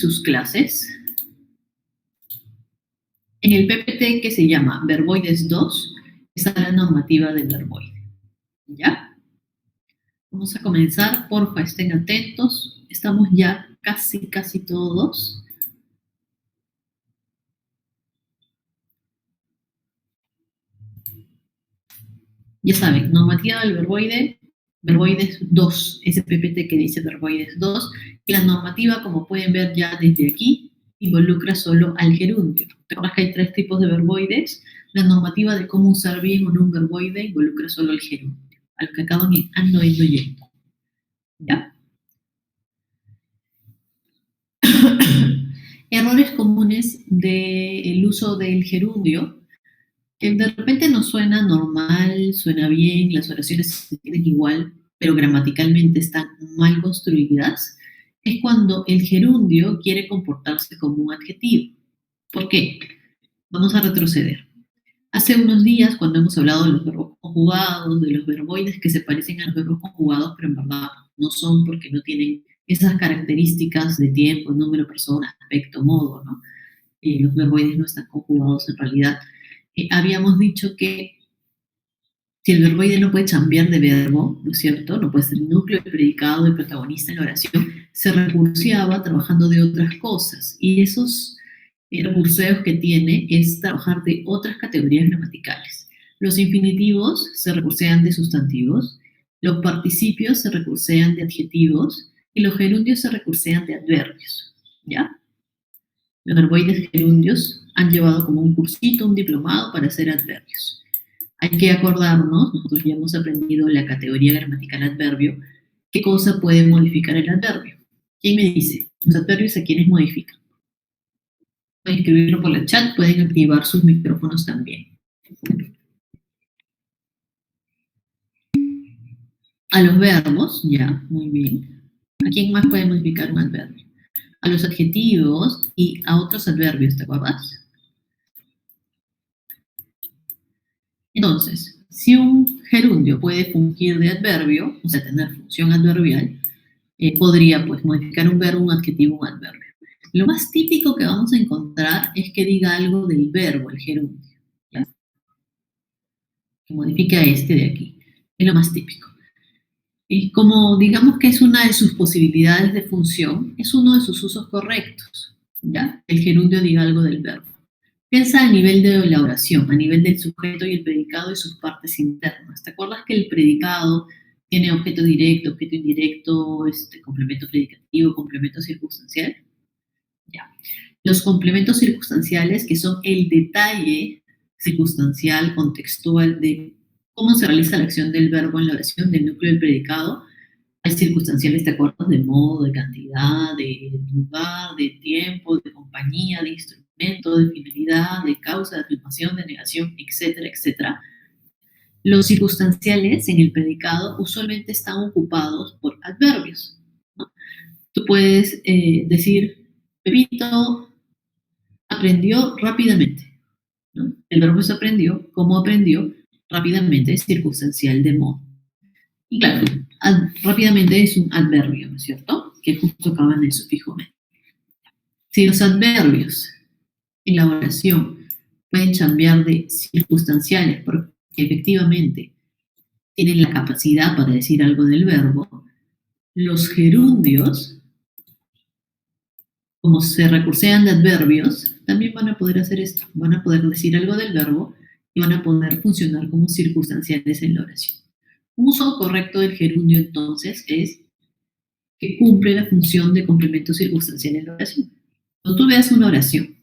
sus clases. En el PPT que se llama Verboides 2 está la normativa del verboide. ¿Ya? Vamos a comenzar, porfa, estén atentos. Estamos ya casi todos. Ya saben, normativa del verboide, verboides 2, ese PPT que dice verboides 2, y la normativa, como pueden ver ya desde aquí, involucra solo al gerundio. Recuerda que hay 3 tipos de verboides. La normativa de cómo usar bien o no un verboide involucra solo el gerundio, a lo que acaban en ando, endo, yendo. ¿Ya? Errores comunes del uso del gerundio, que de repente no suena normal, suena bien, las oraciones se entienden igual, pero gramaticalmente están mal construidas, es cuando el gerundio quiere comportarse como un adjetivo. ¿Por qué? Vamos a retroceder. Hace unos días, cuando hemos hablado de los verbos conjugados, de los verboides que se parecen a los verbos conjugados, pero en verdad no son porque no tienen esas características de tiempo, número, persona, aspecto, modo, ¿no? Los verboides no están conjugados en realidad. Habíamos dicho que si el verboide no puede cambiar de verbo, ¿no es cierto? No puede ser el núcleo, el predicado, el protagonista en la oración, se recurseaba trabajando de otras cosas. Y esos recurseos que tiene es trabajar de otras categorías gramaticales. Los infinitivos se recursean de sustantivos, los participios se recursean de adjetivos y los gerundios se recursean de adverbios. ¿Ya? Los verboides gerundios han llevado como un cursito, un diplomado para hacer adverbios. Hay que acordarnos, nosotros ya hemos aprendido la categoría gramatical adverbio, qué cosa puede modificar el adverbio. ¿Quién me dice? Los adverbios a quiénes modifican. Pueden escribirlo por el chat, pueden activar sus micrófonos también. A los verbos, ya, muy bien. ¿A quién más puede modificar un adverbio? A los adjetivos y a otros adverbios, ¿te acuerdas? Entonces, si un gerundio puede fungir de adverbio, o sea, tener función adverbial, podría pues modificar un verbo, un adjetivo, un adverbio. Lo más típico que vamos a encontrar es que diga algo del verbo, el gerundio, ¿ya? Que modifique a este de aquí. Es lo más típico. Y como digamos que es una de sus posibilidades de función, es uno de sus usos correctos, ¿ya? El gerundio diga algo del verbo. Piensa a nivel de la oración, a nivel del sujeto y el predicado y sus partes internas. ¿Te acuerdas que el predicado tiene objeto directo, objeto indirecto, complemento predicativo, complemento circunstancial? Ya. Los complementos circunstanciales, que son el detalle circunstancial, contextual de cómo se realiza la acción del verbo en la oración, del núcleo del predicado, hay circunstanciales, ¿te acuerdas? De modo, de cantidad, de lugar, de tiempo, de compañía, de instrumento, de finalidad, de causa, de afirmación, de negación, etcétera, etcétera. Los circunstanciales en el predicado usualmente están ocupados por adverbios, ¿no? Tú puedes decir, Pepito aprendió rápidamente, ¿no? El verbo es aprendió, ¿cómo aprendió? Rápidamente, es circunstancial de modo. Y claro, rápidamente es un adverbio, ¿no es cierto? Que justo acaba en el sufijo medio. Si los adverbios en la oración pueden cambiar de circunstanciales porque efectivamente tienen la capacidad para decir algo del verbo, los gerundios, como se recursean de adverbios, también van a poder hacer esto. Van a poder decir algo del verbo y van a poder funcionar como circunstanciales en la oración. Un uso correcto del gerundio, entonces, es que cumple la función de complemento circunstancial en la oración. Cuando tú veas una oración,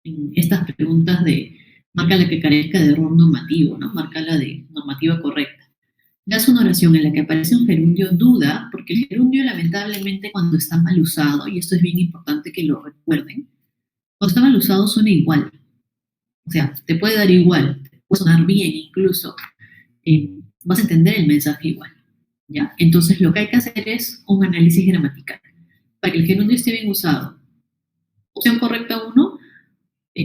en estas preguntas de marca la que carezca de error normativo, ¿no? Marca la de normativa correcta. Das una oración en la que aparece un gerundio, duda, porque el gerundio lamentablemente cuando está mal usado, y esto es bien importante que lo recuerden, cuando está mal usado suena igual. O sea, te puede dar igual, te puede sonar bien incluso, vas a entender el mensaje igual, ¿ya? Entonces lo que hay que hacer es un análisis gramatical. Para que el gerundio esté bien usado, opción correcta 1,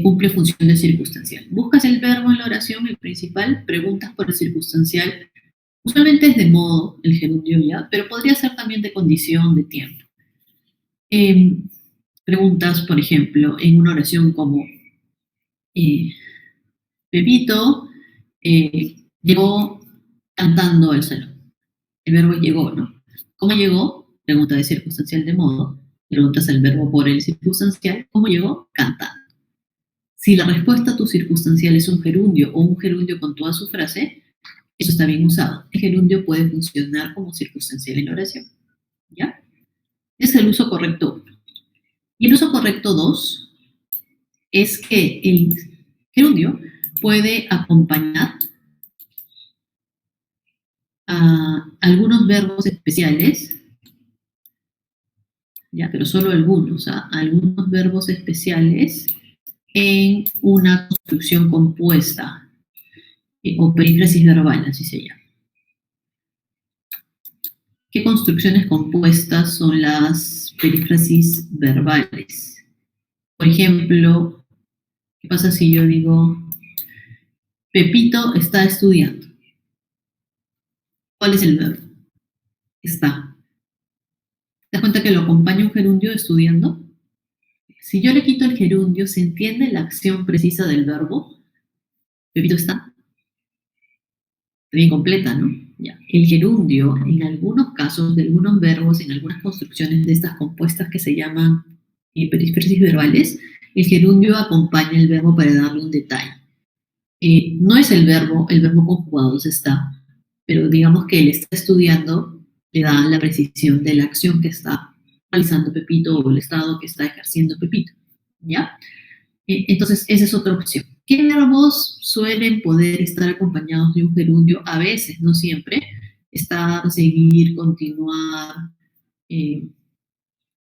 cumple función de circunstancial. Buscas el verbo en la oración, el principal, preguntas por el circunstancial. Usualmente es de modo el gerundio ya, pero podría ser también de condición, de tiempo. Preguntas, por ejemplo, en una oración como Pepito llegó cantando al salón. El verbo llegó, ¿no? ¿Cómo llegó? Pregunta de circunstancial de modo. Preguntas el verbo por el circunstancial. ¿Cómo llegó? Cantando. Si la respuesta a tu circunstancial es un gerundio o un gerundio con toda su frase, eso está bien usado. El gerundio puede funcionar como circunstancial en la oración. ¿Ya? Es el uso correcto 1. Y el uso correcto 2 es que el gerundio puede acompañar a algunos verbos especiales, ya, pero solo algunos, algunos verbos especiales en una construcción compuesta o perífrasis verbal, así se llama. ¿Qué construcciones compuestas son las perífrasis verbales? Por ejemplo, ¿qué pasa si yo digo, Pepito está estudiando? ¿Cuál es el verbo? Está. ¿Te das cuenta que lo acompaña un gerundio estudiando? Si yo le quito el gerundio, ¿se entiende la acción precisa del verbo? Pepito está. Bien completa, ¿no? Ya. El gerundio, en algunos casos de algunos verbos, en algunas construcciones de estas compuestas que se llaman perífrasis verbales, el gerundio acompaña el verbo para darle un detalle. No es el verbo conjugado se está, pero digamos que él está estudiando, le da la precisión de la acción que está realizando Pepito o el estado que está ejerciendo Pepito, ¿ya? Entonces, esa es otra opción. ¿Qué verbos suelen poder estar acompañados de un gerundio? A veces, no siempre. Estar, seguir, continuar, eh,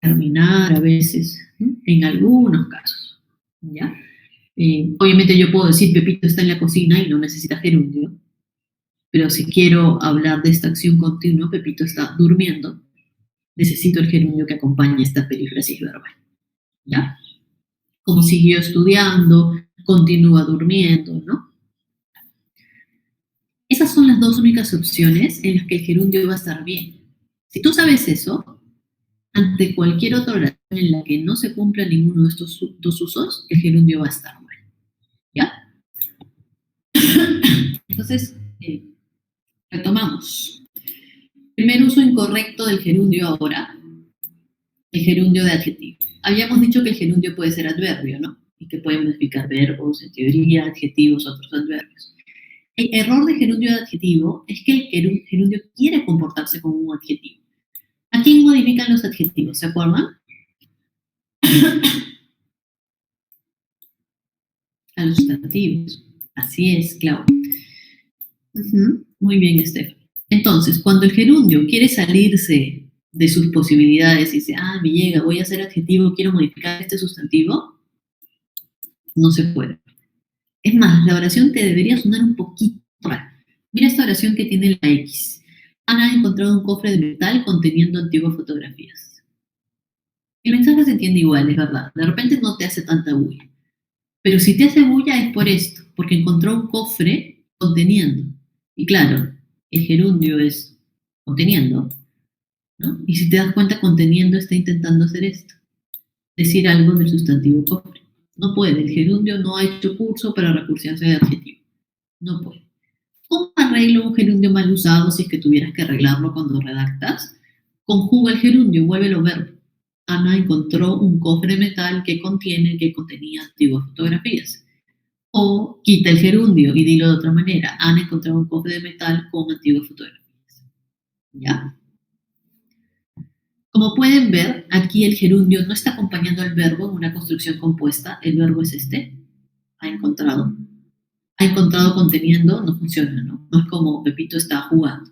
terminar a veces, ¿no? En algunos casos, ¿ya? Obviamente yo puedo decir Pepito está en la cocina y no necesita gerundio, pero si quiero hablar de esta acción continua, Pepito está durmiendo, necesito el gerundio que acompañe esta perífrasis verbal, ¿ya? Como siguió estudiando, continúa durmiendo, ¿no? Esas son las dos únicas opciones en las que el gerundio va a estar bien. Si tú sabes eso, ante cualquier otra oración en la que no se cumpla ninguno de estos dos usos, el gerundio va a estar mal, ¿ya? Entonces, retomamos. Primer uso incorrecto del gerundio ahora, el gerundio de adjetivo. Habíamos dicho que el gerundio puede ser adverbio, ¿no? Y que puede modificar verbos, en teoría, adjetivos, otros adverbios. El error de gerundio de adjetivo es que el gerundio quiere comportarse como un adjetivo. ¿A quién modifican los adjetivos? ¿Se acuerdan? A los sustantivos. Así es, Clau. Muy bien, Estefan. Entonces, cuando el gerundio quiere salirse de sus posibilidades y dice, me llega, voy a hacer adjetivo, quiero modificar este sustantivo, no se puede. Es más, la oración te debería sonar un poquito rara. Mira esta oración que tiene la X. Ana ha encontrado un cofre de metal conteniendo antiguas fotografías. El mensaje se entiende igual, es verdad. De repente no te hace tanta bulla. Pero si te hace bulla es por esto, porque encontró un cofre conteniendo. Y claro, el gerundio es conteniendo, ¿no? Y si te das cuenta, conteniendo está intentando hacer esto, decir algo del sustantivo cofre. No puede, el gerundio no ha hecho curso para recursión de adjetivo. No puede. ¿Cómo arreglo un gerundio mal usado si es que tuvieras que arreglarlo cuando redactas? Conjuga el gerundio, vuélvelo verbo. Ana encontró un cofre de metal que contenía antiguas fotografías. O quita el gerundio y dilo de otra manera. Han encontrado un cofre de metal con antiguas fotografías. ¿Ya? Como pueden ver, aquí el gerundio no está acompañando al verbo en una construcción compuesta. El verbo es este. Ha encontrado. Ha encontrado conteniendo, no funciona, ¿no? No es como Pepito está jugando.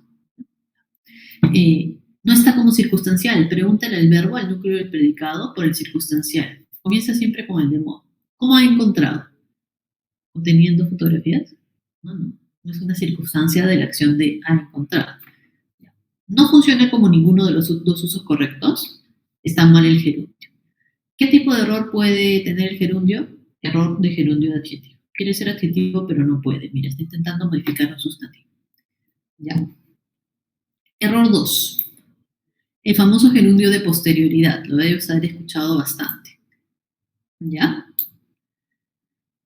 No está como circunstancial. Pregúntale al verbo, al núcleo del predicado, por el circunstancial. Comienza siempre con el de modo. ¿Cómo ha encontrado? ¿Conteniendo fotografías? No es una circunstancia de la acción de ha encontrado. No funciona como ninguno de los dos usos correctos. Está mal el gerundio. ¿Qué tipo de error puede tener el gerundio? Error de gerundio de adjetivo. Quiere ser adjetivo, pero no puede. Mira, está intentando modificar un sustantivo. ¿Ya? Error 2. El famoso gerundio de posterioridad. Lo debes haber escuchado bastante. ¿Ya?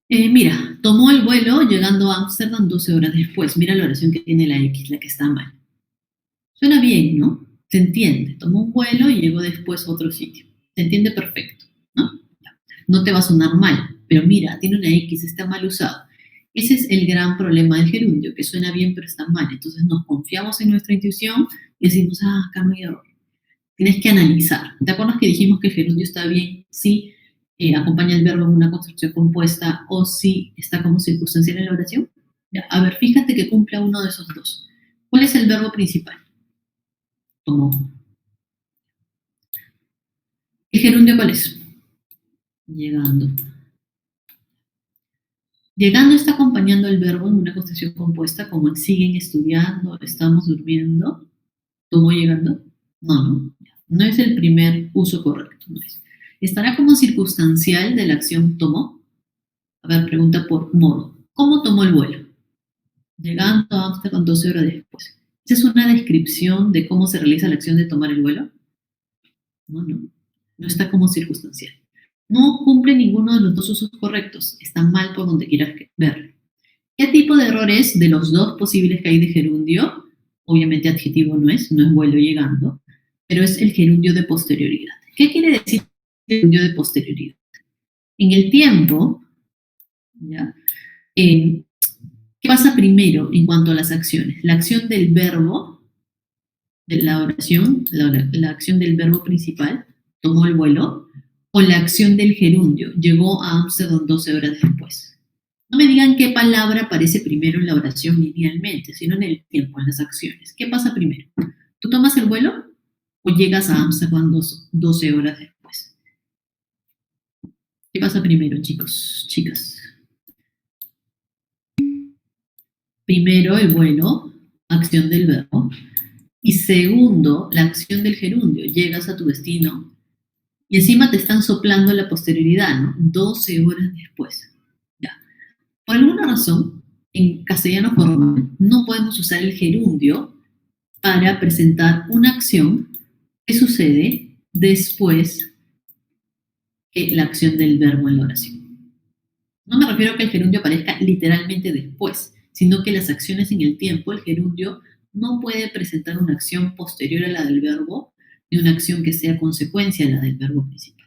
Mira, tomó el vuelo llegando a Ámsterdam 12 horas después. Mira la oración que tiene la X, la que está mal. Suena bien, ¿no? Se entiende. Tomó un vuelo y llegó después a otro sitio. Se entiende perfecto, ¿no? No te va a sonar mal, pero mira, tiene una X, está mal usado. Ese es el gran problema del gerundio, que suena bien pero está mal. Entonces nos confiamos en nuestra intuición y decimos, acá no hay error. Tienes que analizar. ¿Te acuerdas que dijimos que el gerundio está bien si acompaña el verbo en una construcción compuesta o si está como circunstancial en la oración? Ya, a ver, fíjate que cumple uno de esos dos. ¿Cuál es el verbo principal? Tomó. ¿El gerundio cuál es? Llegando. Llegando está acompañando el verbo en una construcción compuesta como en siguen estudiando, estamos durmiendo, tomó llegando. No, no es el primer uso correcto. No es. ¿Estará como circunstancial de la acción tomó? A ver, pregunta por modo. ¿Cómo tomó el vuelo? Llegando a Amsterdam 12 horas después. ¿Esa es una descripción de cómo se realiza la acción de tomar el vuelo? No. No está como circunstancial. No cumple ninguno de los dos usos correctos. Está mal por donde quieras verlo. ¿Qué tipo de errores de los dos posibles que hay de gerundio? Obviamente adjetivo no es vuelo llegando, pero es el gerundio de posterioridad. ¿Qué quiere decir el gerundio de posterioridad? En el tiempo, ¿ya? ¿Qué pasa primero en cuanto a las acciones? La acción del verbo, de la oración, la acción del verbo principal, tomó el vuelo, o la acción del gerundio, llegó a Ámsterdam 12 horas después. No me digan qué palabra aparece primero en la oración linealmente, sino en el tiempo, en las acciones. ¿Qué pasa primero? ¿Tú tomas el vuelo o llegas a Ámsterdam 12 horas después? ¿Qué pasa primero, chicos, chicas? Primero el vuelo, acción del verbo, y segundo, la acción del gerundio. Llegas a tu destino y encima te están soplando la posterioridad, ¿no? 12 horas después. Ya. Por alguna razón, en castellano formal, no podemos usar el gerundio para presentar una acción que sucede después que la acción del verbo en la oración. No me refiero a que el gerundio aparezca literalmente después, sino que las acciones en el tiempo, el gerundio no puede presentar una acción posterior a la del verbo ni una acción que sea consecuencia de la del verbo principal.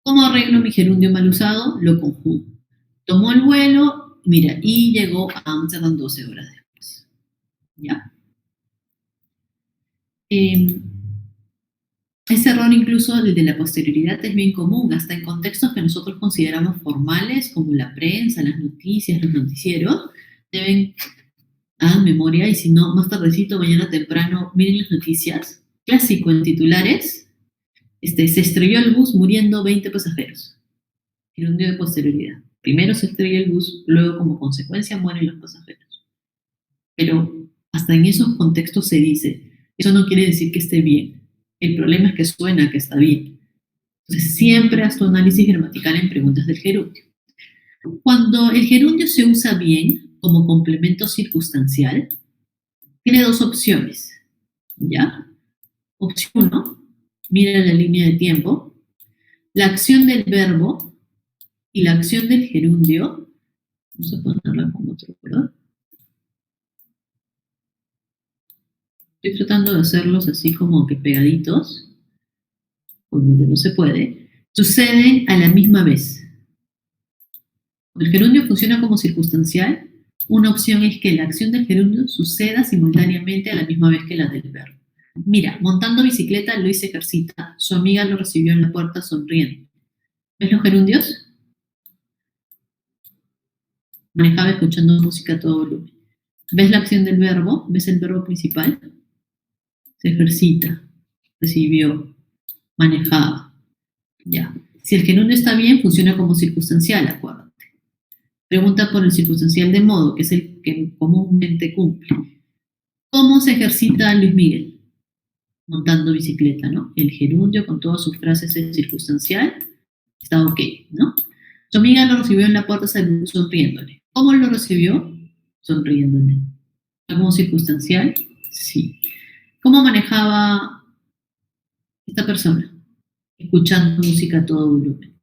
¿Cómo arreglo mi gerundio mal usado? Lo conjugo. Tomó el vuelo, mira, y llegó a Amsterdam 12 horas después. ¿Ya? Ese error incluso el de la posterioridad es bien común, hasta en contextos que nosotros consideramos formales, como la prensa, las noticias, los noticieros, deben hagan memoria y si no, más tardecito, mañana temprano, miren las noticias. Clásico en titulares, se estrelló el bus muriendo 20 pasajeros. Gerundio de posterioridad. Primero se estrella el bus, luego como consecuencia mueren los pasajeros. Pero hasta en esos contextos se dice, eso no quiere decir que esté bien. El problema es que suena que está bien. Entonces siempre haz tu análisis gramatical en preguntas del gerundio. Cuando el gerundio se usa bien como complemento circunstancial, tiene dos opciones, ¿ya? Opción 1, mira la línea de tiempo, la acción del verbo y la acción del gerundio, vamos a ponerla con otro color. Estoy tratando de hacerlos así como que pegaditos, obviamente no se puede, suceden a la misma vez. El gerundio funciona como circunstancial. Una opción es que la acción del gerundio suceda simultáneamente a la misma vez que la del verbo. Mira, montando bicicleta, Luis se ejercita. Su amiga lo recibió en la puerta sonriendo. ¿Ves los gerundios? Manejaba escuchando música a todo volumen. ¿Ves la acción del verbo? ¿Ves el verbo principal? Se ejercita, recibió, manejaba. Ya. Si el gerundio está bien, funciona como circunstancial, acuérdate. Pregunta por el circunstancial de modo, que es el que comúnmente cumple. ¿Cómo se ejercita Luis Miguel? Montando bicicleta, ¿no? El gerundio con todas sus frases es circunstancial, está ok, ¿no? Su amiga lo recibió en la puerta sonriéndole. ¿Cómo lo recibió? Sonriéndole. ¿Algo circunstancial? Sí. ¿Cómo manejaba esta persona? Escuchando música a todo volumen.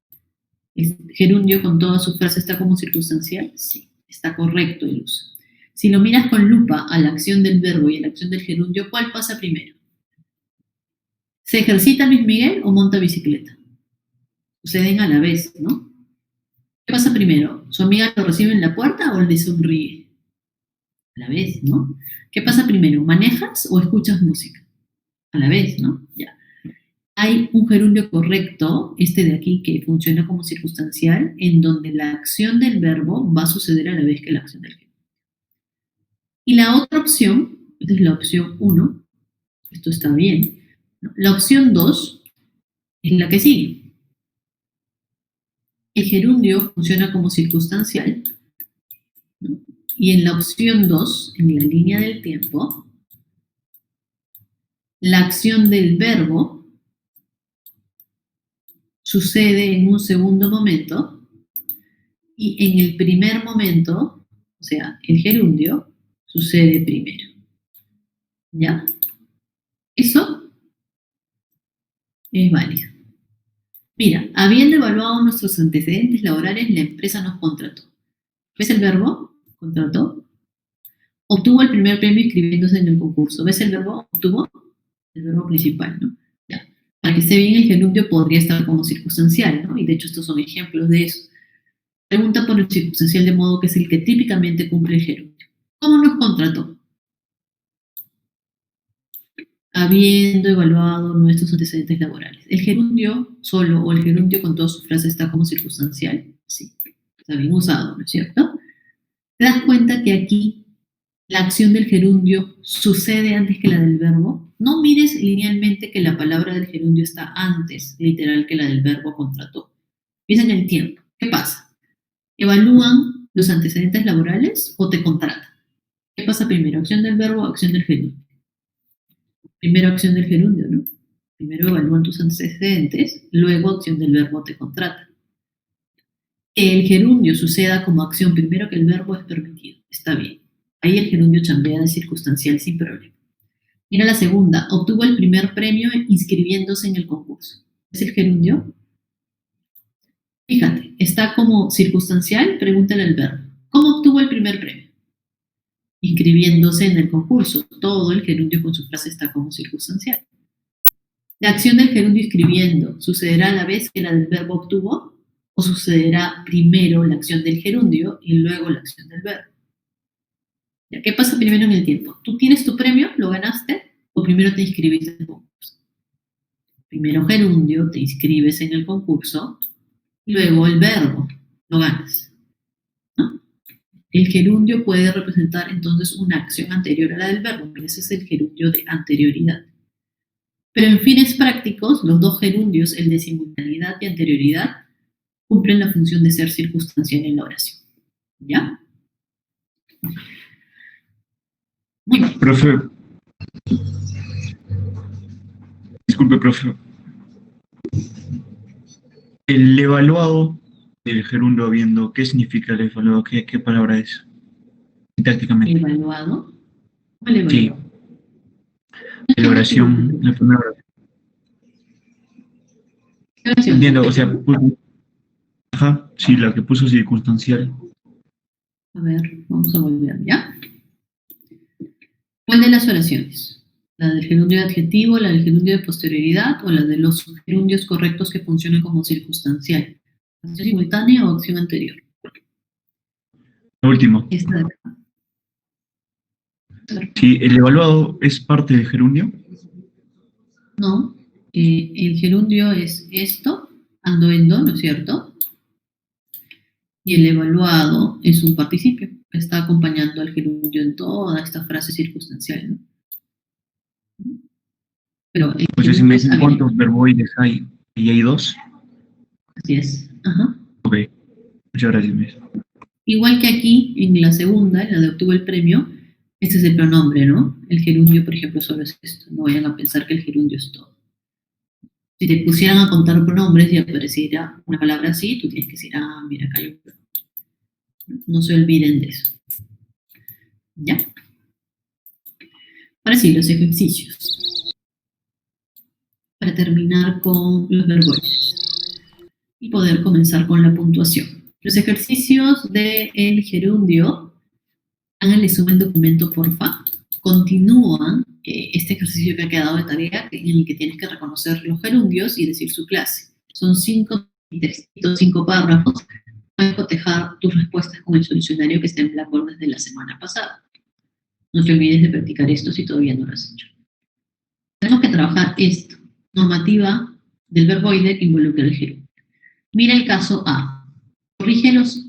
¿El gerundio con toda su frase está como circunstancial? Sí, está correcto el uso. Si lo miras con lupa a la acción del verbo y a la acción del gerundio, ¿cuál pasa primero? ¿Se ejercita Luis Miguel o monta bicicleta? Suceden a la vez, ¿no? ¿Qué pasa primero? ¿Su amiga lo recibe en la puerta o le sonríe? A la vez, ¿no? ¿Qué pasa primero? ¿Manejas o escuchas música? A la vez, ¿no? Ya. Hay un gerundio correcto, este de aquí, que funciona como circunstancial, en donde la acción del verbo va a suceder a la vez que la acción del gerundio. Y la otra opción, esta es la opción 1, esto está bien. ¿No? La opción 2 es la que sigue. El gerundio funciona como circunstancial, ¿no? Y en la opción 2, en la línea del tiempo, la acción del verbo sucede en un segundo momento y en el primer momento, o sea, el gerundio, sucede primero. ¿Ya? Eso es válido. Mira, habiendo evaluado nuestros antecedentes laborales, la empresa nos contrató. ¿Ves el verbo? Contrató. Obtuvo el primer premio inscribiéndose en el concurso. ¿Ves el verbo? Obtuvo el verbo principal, ¿no? Ya. Para que esté bien, el gerundio podría estar como circunstancial, ¿no? Y de hecho estos son ejemplos de eso. Pregunta por el circunstancial de modo que es el que típicamente cumple el gerundio. ¿Cómo nos contrató? Habiendo evaluado nuestros antecedentes laborales. ¿El gerundio solo o el gerundio con toda su frase está como circunstancial? Sí, está bien usado, ¿no es cierto? ¿Te das cuenta que aquí la acción del gerundio sucede antes que la del verbo? No mires linealmente que la palabra del gerundio está antes, literal, que la del verbo contrató. Piensa en el tiempo. ¿Qué pasa? ¿Evalúan los antecedentes laborales o te contratan? ¿Qué pasa primero? ¿Acción del verbo o acción del gerundio? Primero acción del gerundio, ¿no? Primero evalúan tus antecedentes, luego acción del verbo te contrata. Que el gerundio suceda como acción primero que el verbo es permitido, está bien. Ahí el gerundio chambea de circunstancial sin problema. Mira la segunda, obtuvo el primer premio inscribiéndose en el concurso. ¿Es el gerundio? Fíjate, está como circunstancial, pregúntale al verbo. ¿Cómo obtuvo el primer premio? Inscribiéndose en el concurso. Todo el gerundio con su frase está como circunstancial. La acción del gerundio escribiendo, ¿sucederá a la vez que la del verbo obtuvo? ¿O sucederá primero la acción del gerundio y luego la acción del verbo? ¿Ya? ¿Qué pasa primero en el tiempo? ¿Tú tienes tu premio? ¿Lo ganaste? ¿O primero te inscribiste en el concurso? Primero gerundio, te inscribes en el concurso, y luego el verbo, lo ganas. ¿No? El gerundio puede representar entonces una acción anterior a la del verbo, ese es el gerundio de anterioridad. Pero en fines prácticos, los dos gerundios, el de simultaneidad y anterioridad, cumplen la función de ser circunstancial en la oración. ¿Ya? Muy bien. Profe, disculpe, profe. El evaluado del gerundio habiendo, ¿qué significa el evaluado? ¿Qué palabra es? Sintácticamente. ¿Evaluado? ¿Cuál evaluado? Sí, la oración, la primera oración. Entiendo, o sea, ajá, sí, la que puso circunstancial. A ver, vamos a volver, ¿ya? ¿Cuál de las oraciones? ¿La del gerundio de adjetivo, la del gerundio de posterioridad o la de los gerundios correctos que funcionan como circunstancial? ¿Acción simultánea o acción anterior? La última. Esta de acá. Sí, el evaluado es parte del gerundio. No, el gerundio es esto, ando, endo, ¿no es cierto? Y el evaluado es un participio que está acompañando al gerundio en toda esta frase circunstancial, ¿no? Pero el O sea, si me dicen gerundio cuántos verboides hay, y hay dos. así es. Ajá. Ok, muchas gracias, Miss. Igual que aquí, en la segunda, en la de obtuvo el premio, este es el pronombre, ¿no? El gerundio, por ejemplo, solo es esto. No vayan a pensar que el gerundio es todo. Si te pusieran a contar pronombres y apareciera una palabra así, tú tienes que decir, ah, mira, acá hay un pronombre. No se olviden de eso. ¿Ya? Ahora sí, los ejercicios. Para terminar con los verboides. y poder comenzar con la puntuación. Los ejercicios del gerundio, háganle sumen documento, porfa. Continúan este ejercicio que ha quedado de tarea, en el que tienes que reconocer los gerundios y decir su clase. Son 5 textitos, 5 párrafos. Puedes cotejar tus respuestas con el solucionario que está en Blackboard desde la semana pasada. No te olvides de practicar esto si todavía no lo has hecho. Tenemos que trabajar esto. Normativa del verboide que involucra el gerundio. Mira el caso A. Corrige los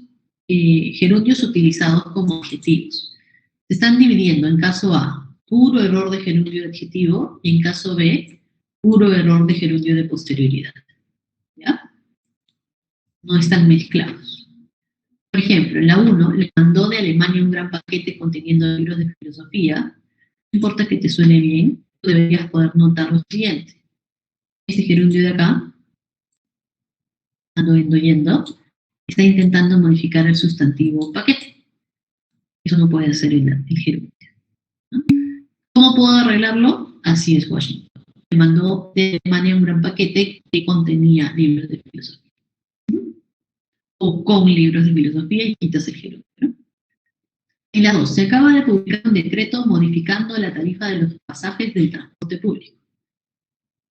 gerundios utilizados como adjetivos. Se están dividiendo en caso A, puro error de gerundio de adjetivo, y en caso B, puro error de gerundio de posterioridad. ¿Ya? No están mezclados. Por ejemplo, en la 1, le mandó de Alemania un gran paquete conteniendo libros de filosofía. No importa que te suene bien, tú deberías poder notar lo siguiente. Este gerundio de acá, ando yendo, está intentando modificar el sustantivo paquete. Eso no puede hacer el gerundio, ¿no? ¿Cómo puedo arreglarlo? Así es Washington. Le mandó de Alemania un gran paquete que contenía libros de filosofía. O con libros de filosofía y quitas el gerundio, ¿no? En la 2, se acaba de publicar un decreto modificando la tarifa de los pasajes del transporte público.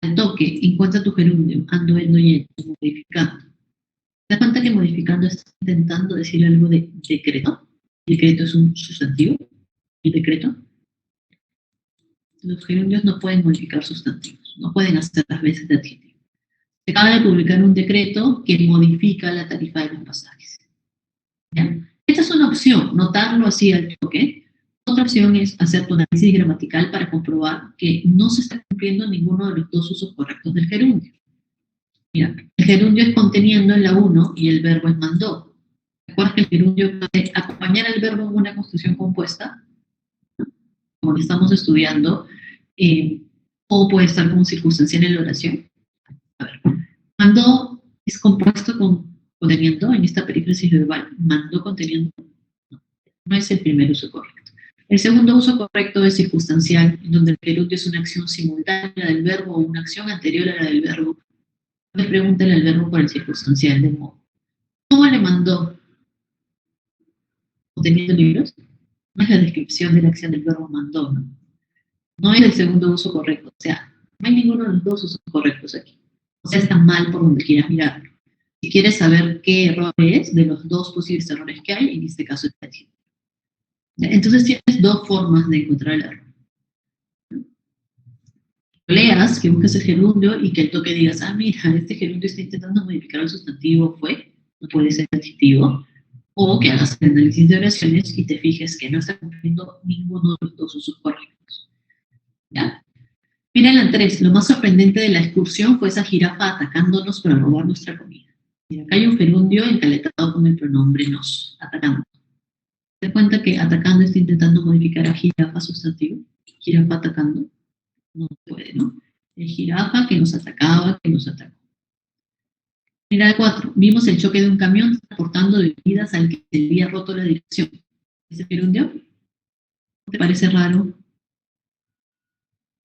Al toque, encuentra tu gerundio, ando, yendo, modificando. ¿Te das cuenta que modificando estás intentando decir algo de decreto? El decreto es un sustantivo. El decreto. Los gerundios no pueden modificar sustantivos, no pueden hacer las veces de adjetivo. Se acaba de publicar un decreto que modifica la tarifa de los pasajes. ¿Ya? Esta es una opción, notarlo así al toque. Otra opción es hacer tu análisis gramatical para comprobar que no se está cumpliendo ninguno de los dos usos correctos del gerundio. Mira, el gerundio es conteniendo en la 1 y el verbo es mandó. ¿Recuerdas que el gerundio puede acompañar al verbo en una construcción compuesta? Como lo estamos estudiando, o puede estar como circunstancial en la oración. A ver, mandó es compuesto con conteniendo en esta perífrasis verbal. Mandó conteniendo. No es el primer uso correcto. El segundo uso correcto es circunstancial, en donde el gerundio es una acción simultánea del verbo o una acción anterior a la del verbo. Pregúntale al verbo por el circunstancial de modo. ¿Cómo le mandó? ¿Conteniendo libros? No es la descripción de la acción del verbo mandó, ¿no? No es el segundo uso correcto. O sea, no hay ninguno de los dos usos correctos aquí. O sea, está mal por donde quieras mirarlo. Si quieres saber qué error es de los dos posibles errores que hay, en este caso es el adjetivo. Entonces tienes dos formas de encontrar el error. Leas, que busques el gerundio y que al toque digas, ah, mira, este gerundio está intentando modificar el sustantivo fue, no puede ser adjetivo, o que hagas el análisis de oraciones y te fijes que no está cumpliendo ninguno de los dos usos correctos. ¿Ya? Mira la 3, lo más sorprendente de la excursión fue esa jirafa atacándonos para robar nuestra comida. Mira, acá hay un gerundio encaletado con el pronombre nos, atacando. ¿Te das cuenta que atacando está intentando modificar a jirafa sustantivo? Jirafa atacando. No puede, ¿no? El jirafa que nos atacaba, que nos atacó. Mira el 4. Vimos el choque de un camión transportando bebidas al que se había roto la dirección. ¿Es el gerundio? ¿Te parece raro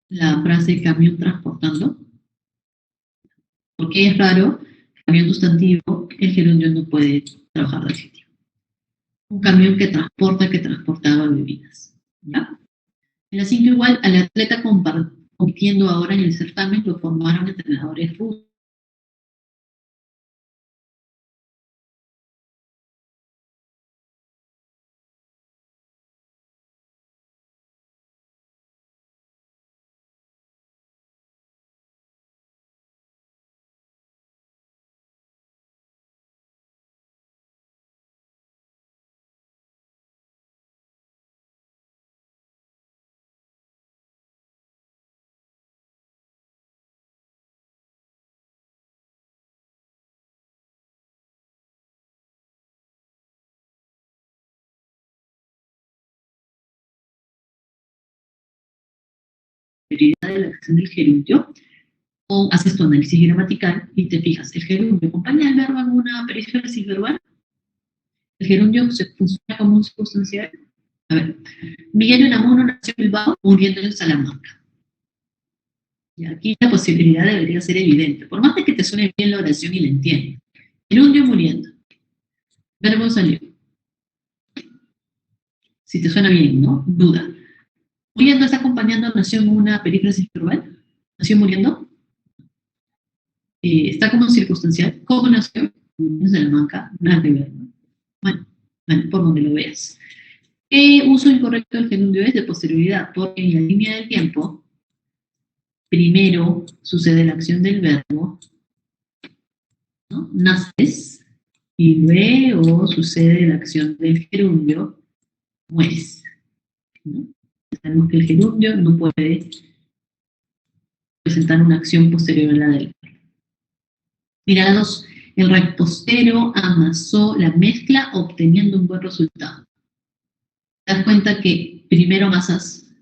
la frase camión transportando? ¿Por qué es raro? Camión sustantivo, el gerundio no puede trabajar de adjetivo. Un camión que transportaba bebidas. ¿Ya? En la 5 igual, al atleta compitiendo ahora en el certamen lo formaron entrenadores rusos. De la acción del gerundio, o haces tu análisis gramatical y te fijas, ¿el gerundio acompaña al verbo en una perífrasis verbal? ¿El gerundio se funciona como un circunstancial? A ver, Miguel Unamuno nació en Bilbao, muriendo en Salamanca. Y aquí la posibilidad debería ser evidente, por más de que te suene bien la oración y la entiendas. Gerundio muriendo. Verbo salió. Si te suena bien, ¿no? Duda. Muriendo está acompañando a nació en una perífrasis verbal. Nació muriendo. Está como circunstancial. ¿Cómo nació? En Salamanca. Nada que ver, ¿no? Bueno, por donde lo veas. ¿Qué uso incorrecto del gerundio es? De posterioridad, porque en la línea del tiempo, primero sucede la acción del verbo, ¿no? Naces, y luego sucede la acción del gerundio, mueres, ¿no? Sabemos que el gerundio no puede presentar una acción posterior a la del verbo. Mirados, el repostero amasó la mezcla obteniendo un buen resultado. Te das cuenta que primero amasas,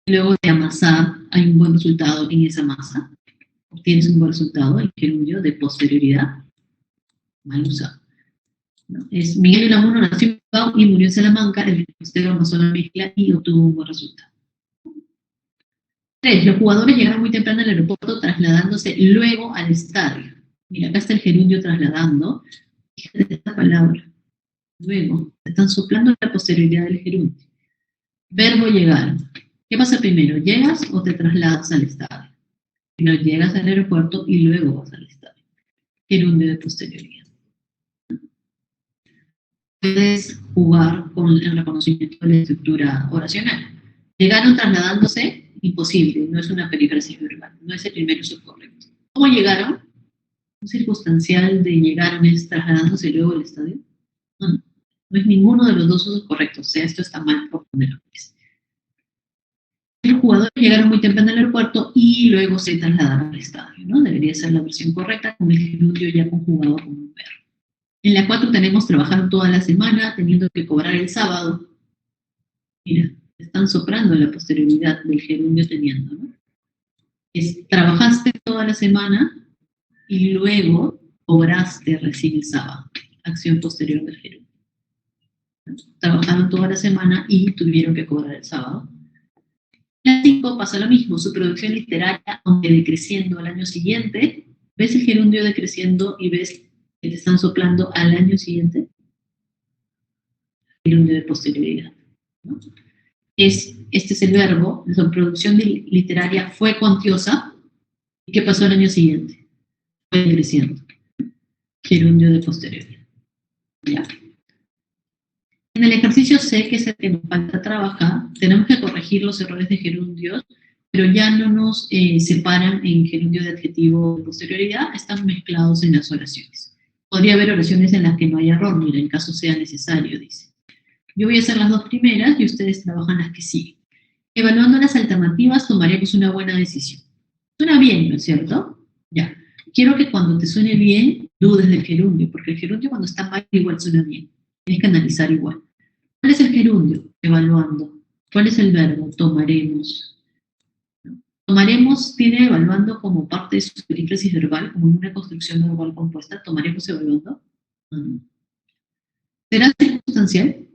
y luego de amasar hay un buen resultado en esa masa. Obtienes un buen resultado, el gerundio de posterioridad, mal usado, ¿no? Es Miguel Unamuno nació en Bilbao y murió en Salamanca, el repostero amasó la mezcla y obtuvo un buen resultado. 3. Los jugadores llegaron muy temprano al aeropuerto trasladándose luego al estadio. Mira, acá está el gerundio trasladando. Fíjate esta palabra. Luego, están soplando la posterioridad del gerundio. Verbo llegar. ¿Qué pasa primero? ¿Llegas o te trasladas al estadio? Primero llegas al aeropuerto y luego vas al estadio. Gerundio de posterioridad. Puedes jugar con el reconocimiento de la estructura oracional. Llegaron trasladándose, imposible, no es una perífrasis verbal, no es el primer uso correcto. ¿Cómo llegaron? ¿Un circunstancial de llegaron es trasladándose luego al estadio? No, no es ninguno de los dos usos correctos, o sea, esto está mal por ponerlo. Los jugadores llegaron muy temprano al aeropuerto y luego se trasladaron al estadio, ¿no? Debería ser la versión correcta con el gerundio ya conjugado como un verbo. En la 4 tenemos trabajar toda la semana, teniendo que cobrar el sábado. Mira, están soprando la posterioridad del gerundio teniendo, ¿no? Trabajaste toda la semana y luego cobraste recién el sábado. Acción posterior del gerundio. Trabajaron toda la semana y tuvieron que cobrar el sábado. En la 5 pasa lo mismo, su producción literaria, aunque decreciendo al año siguiente, ¿ves el gerundio decreciendo y ves que te están soplando al año siguiente? Gerundio de posterioridad, ¿no? Este es el verbo, la producción literaria fue cuantiosa, ¿y qué pasó al año siguiente? Fue decreciendo. Gerundio de posterioridad. ¿Ya? En el ejercicio C, que es el que nos falta trabajar, tenemos que corregir los errores de gerundios, pero ya no nos separan en gerundio de adjetivo de posterioridad, están mezclados en las oraciones. Podría haber oraciones en las que no hay error, mira, en caso sea necesario, dice. Yo voy a hacer las dos primeras y ustedes trabajan las que siguen. Evaluando las alternativas, tomaremos una buena decisión. Suena bien, ¿no es cierto? Ya. Quiero que cuando te suene bien, dudes del gerundio, porque el gerundio cuando está mal igual suena bien. Tienes que analizar igual. ¿Cuál es el gerundio? Evaluando. ¿Cuál es el verbo? Tomaremos. Tomaremos tiene evaluando como parte de su perífrasis verbal, como una construcción verbal compuesta. ¿Tomaremos evaluando? ¿Será circunstancial?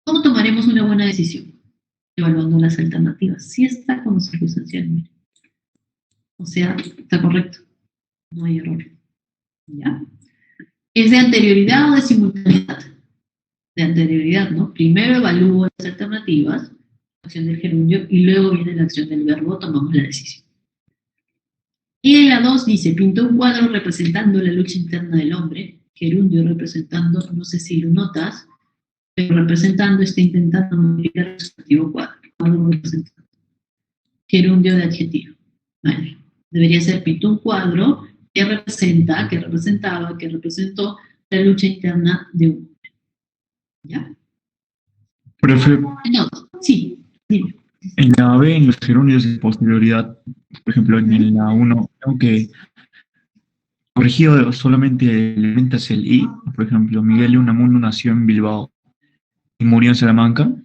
¿Cómo tomaremos una buena decisión? Evaluando las alternativas. Sí está como circunstancial, mire. O sea, está correcto. No hay error. ¿Ya? ¿Es de anterioridad o de simultaneidad? De anterioridad, ¿no? Primero evalúo las alternativas, la acción del gerundio, y luego viene la acción del verbo, tomamos la decisión. Y en la 2 dice, pintó un cuadro representando la lucha interna del hombre, gerundio representando, no sé si lo notas, pero representando está intentando modificar el sustantivo cuadro representando. Gerundio de adjetivo. Vale. Debería ser pintó un cuadro que representa, que representaba, que representó la lucha interna de un hombre. ¿Ya? Profe, No, sí, dime. en la B, en los gerundios de posterioridad, por ejemplo, en la 1, aunque corregido solamente elementos el I, por ejemplo, Miguel Unamuno nació en Bilbao y murió en Salamanca,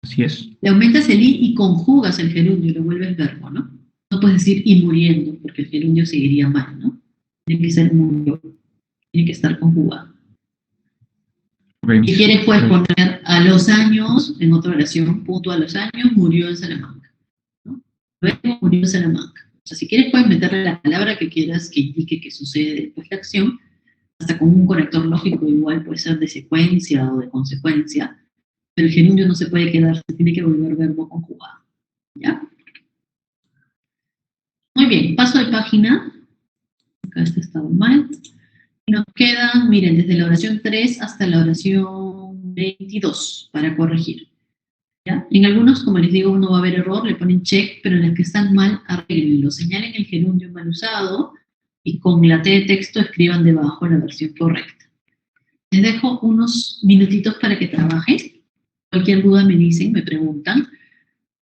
así es. Le aumentas el i y conjugas el gerundio, le vuelves verbo, ¿no? No puedes decir y muriendo, porque el gerundio seguiría mal, ¿no? Tiene que ser murió, tiene que estar conjugado. Okay. Si quieres puedes poner a los años, en otra oración, punto a los años, murió en Salamanca, ¿no? Luego murió en Salamanca. O sea, si quieres puedes meterle la palabra que quieras que indique que sucede después de la acción, hasta con un conector lógico igual puede ser de secuencia o de consecuencia, pero el gerundio no se puede quedar, se tiene que volver verbo conjugado. ¿Ya? Muy bien, paso de página. Acá este estaba mal. Y nos quedan, miren, desde la oración 3 hasta la oración 22 para corregir. ¿Ya? En algunos, como les digo, uno va a ver error, le ponen check, pero en las que están mal, arreglenlo. Señalen el gerundio mal usado y con la T de texto escriban debajo la versión correcta. Les dejo unos minutitos para que trabajen. Cualquier duda me dicen, me preguntan.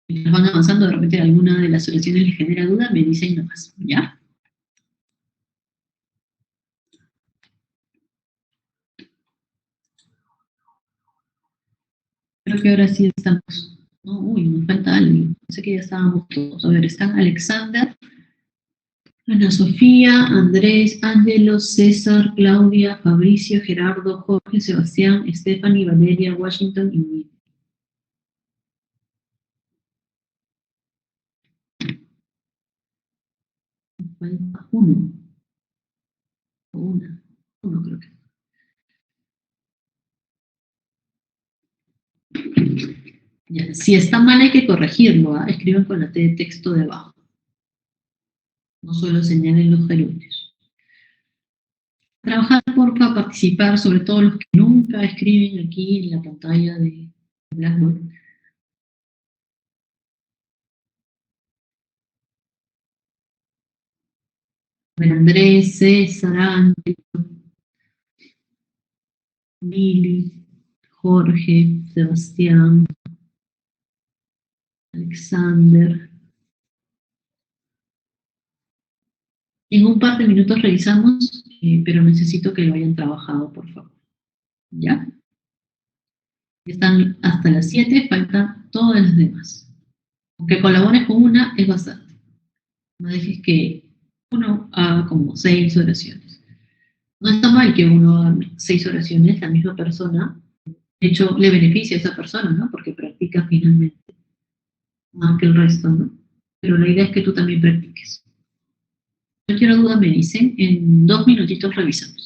Mientras van avanzando, de repente alguna de las oraciones les genera duda, me dicen nomás, ¿ya? Creo que ahora sí estamos. No, uy, nos falta alguien. Pensé que ya estábamos todos. A ver, están Alexander, Ana Sofía, Andrés, Ángelo, César, Claudia, Fabricio, Gerardo, Jorge, Sebastián, Stephanie, Valeria, Washington y Miguel. Falta uno. O una. Uno creo que. Ya. Si está mal hay que corregirlo. ¿Ah? Escriban con la T de texto debajo. No solo señalen los gerundios. Trabajar, porfa, participar, sobre todo los que nunca escriben aquí en la pantalla de Blackboard. Andrés, César, Ángel, Lili, Jorge, Sebastián, Alexander. En un par de minutos revisamos, pero necesito que lo hayan trabajado, por favor. ¿Ya? Están hasta las 7, faltan todas las demás. Aunque colabores con una, es bastante. No dejes que uno haga como 6 oraciones. No está mal que uno haga 6 oraciones, la misma persona. De hecho, le beneficia a esa persona, ¿no? Porque practica finalmente más que el resto, ¿no? Pero la idea es que tú también practiques. Cualquier duda me dicen, en 2 minutitos revisamos.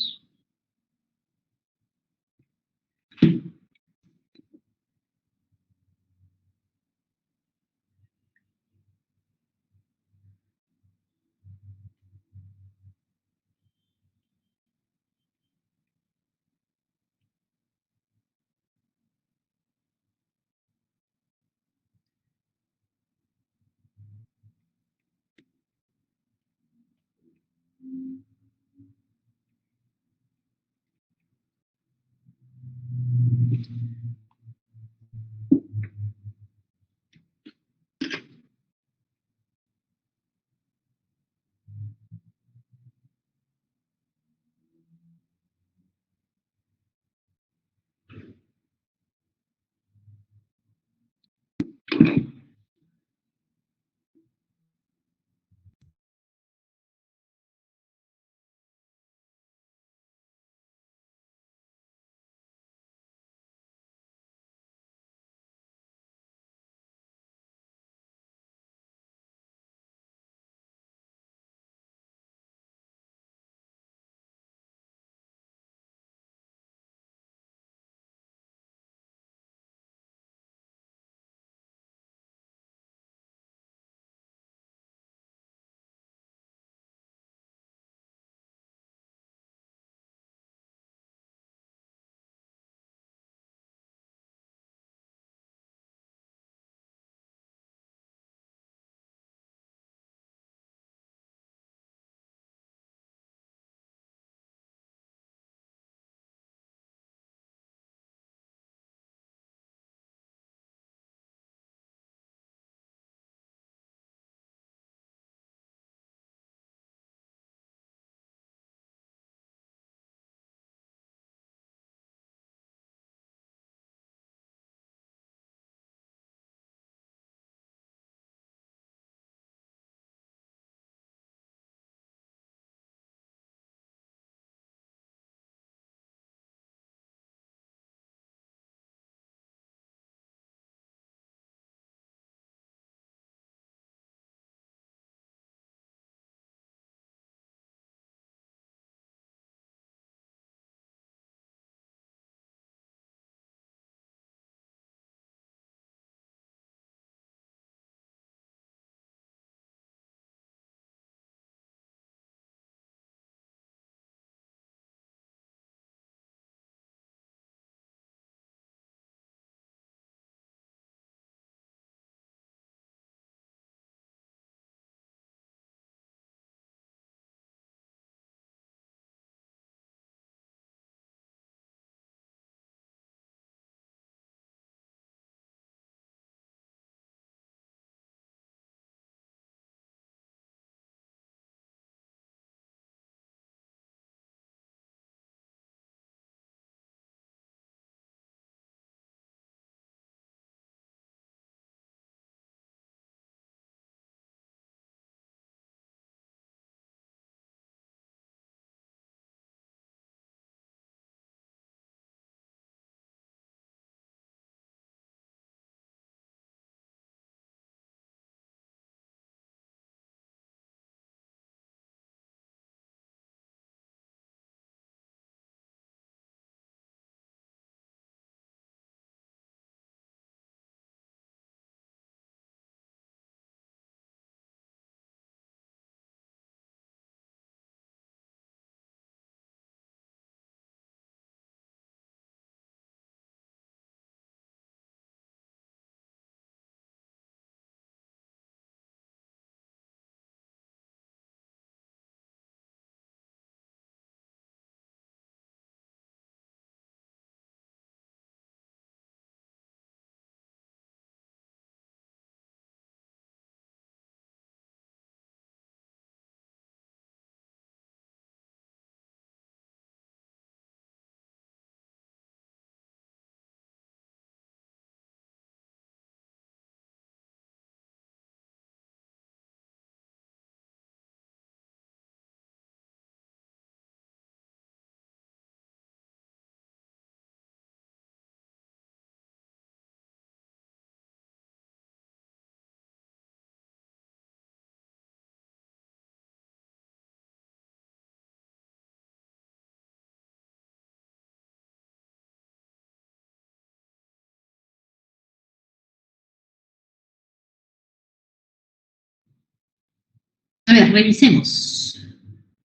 A ver, revisemos.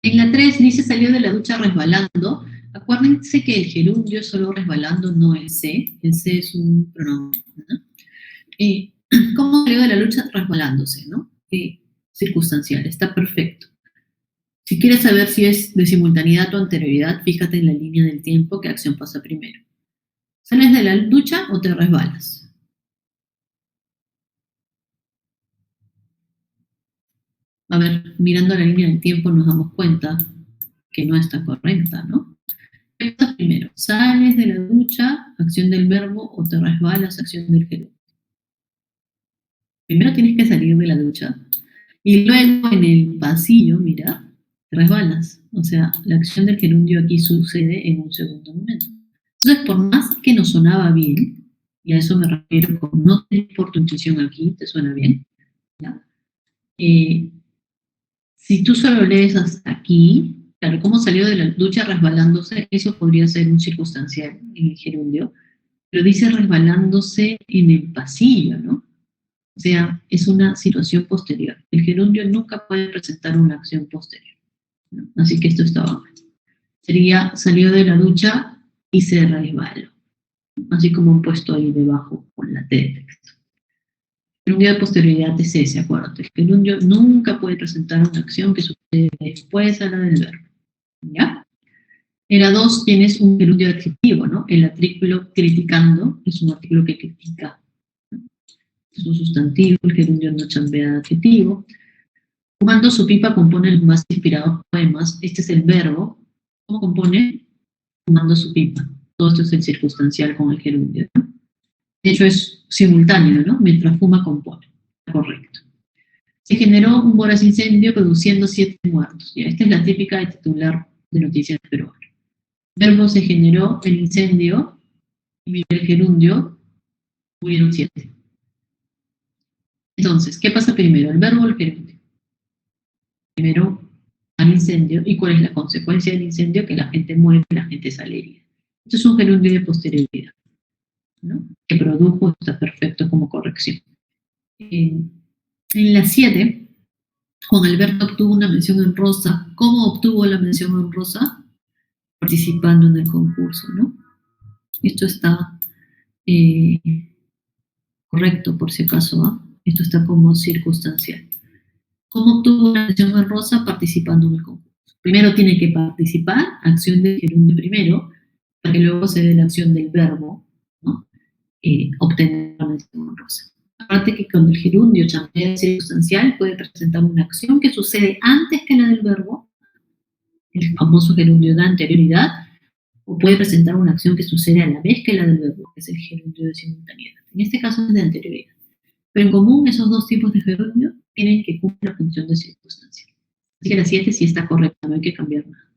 En la 3 dice salió de la ducha resbalando. Acuérdense que el gerundio es solo resbalando, no el C. El C es un pronombre, ¿no? ¿Cómo salió de la ducha resbalándose, no? Circunstancial, está perfecto. Si quieres saber si es de simultaneidad o anterioridad, fíjate en la línea del tiempo qué acción pasa primero. ¿Sales de la ducha o te resbalas? A ver, mirando la línea del tiempo nos damos cuenta que no está correcta, ¿no? ¿Qué pasa primero? ¿Sales de la ducha, acción del verbo, o te resbalas, acción del gerundio? Primero tienes que salir de la ducha y luego en el pasillo, mira, te resbalas. O sea, la acción del gerundio aquí sucede en un segundo momento. Entonces, por más que nos sonaba bien, y a eso me refiero con no te por tu intuición aquí, ¿te suena bien? ¿Ya? Si tú solo lees hasta aquí, claro, cómo salió de la ducha resbalándose, eso podría ser un circunstancial en el gerundio, pero dice resbalándose en el pasillo, ¿no? O sea, es una situación posterior. El gerundio nunca puede presentar una acción posterior, ¿no? Así que esto estaba mal. Sería salió de la ducha y se resbaló, así como han puesto ahí debajo con la T de texto. El gerundio de posterioridad es ese, acuérdate. El gerundio nunca puede presentar una acción que sucede después a la del verbo, ¿ya? En la 2 tienes un gerundio adjetivo, ¿no? El artículo criticando es un artículo que critica, ¿no? Es un sustantivo, el gerundio no chambea de adjetivo. Fumando su pipa compone los más inspirados poemas. Este es el verbo. ¿Cómo compone? Fumando su pipa. Todo esto es el circunstancial con el gerundio, ¿no? De hecho, es simultáneo, ¿no? Mientras fuma, compone. Correcto. Se generó un voraz incendio produciendo 7 muertos. Ya, esta es la típica de titular de noticias peruanas. Verbo se generó el incendio y el gerundio hubieron 7. Entonces, ¿qué pasa primero? ¿El verbo o el gerundio? Primero al incendio. ¿Y cuál es la consecuencia del incendio? Que la gente muere, la gente sale herida. Esto es un gerundio de posterioridad, ¿no? Que produjo, está perfecto como corrección. En la 7, Juan Alberto obtuvo una mención en rosa. ¿Cómo obtuvo la mención en rosa? Participando en el concurso, ¿no? Esto está eh, correcto, por si acaso, ¿eh? Esto está como circunstancial. ¿Cómo obtuvo una mención en rosa? Participando en el concurso. Primero tiene que participar, acción del gerundio primero, para que luego se dé la acción del verbo, ¿no? Obtener la mención en rosa. Aparte que cuando el gerundio chambea circunstancial puede presentar una acción que sucede antes que la del verbo, el famoso gerundio de anterioridad, o puede presentar una acción que sucede a la vez que la del verbo, que es el gerundio de simultaneidad. En este caso es de anterioridad. Pero en común esos dos tipos de gerundio tienen que cumplir la función de circunstancia. Así que la 7 sí está correcta, no hay que cambiar nada.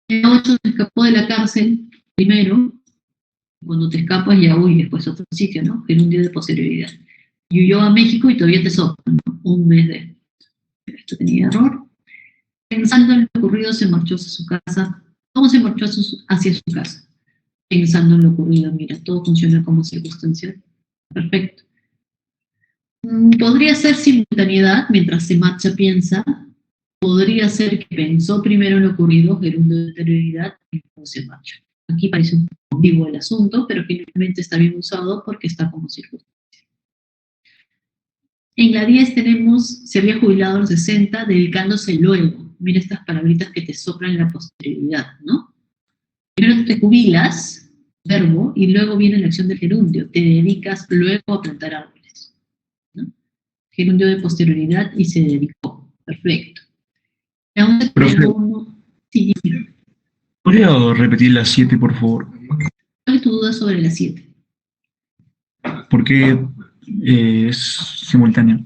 La 8 se escapó de la cárcel primero. Cuando te escapas ya huye después a otro sitio, ¿no? Gerundio de posterioridad. Y huyó a México y todavía te soplan, ¿no? Un mes de... Esto tenía error. Pensando en lo ocurrido se marchó hacia su casa. ¿Cómo se marchó hacia su casa? Pensando en lo ocurrido, mira, todo funciona como circunstancial. Perfecto. Podría ser simultaneidad, mientras se marcha piensa. Podría ser que pensó primero en lo ocurrido, gerundio de anterioridad, y luego se marcha. Aquí parece un poco ambiguo el asunto, pero finalmente está bien usado porque está como circunstancia. En la 10 tenemos, se había jubilado a los 60, dedicándose luego. Mira estas palabritas que te soplan la posterioridad, ¿no? Primero te jubilas, verbo, y luego viene la acción del gerundio. Te dedicas luego a plantar árboles, ¿no? Gerundio de posterioridad y se dedicó. Perfecto. La 11 Profe, tenemos... Sí, ¿podría repetir las 7, por favor? ¿cuál es tu duda sobre la 7? Porque es simultáneo.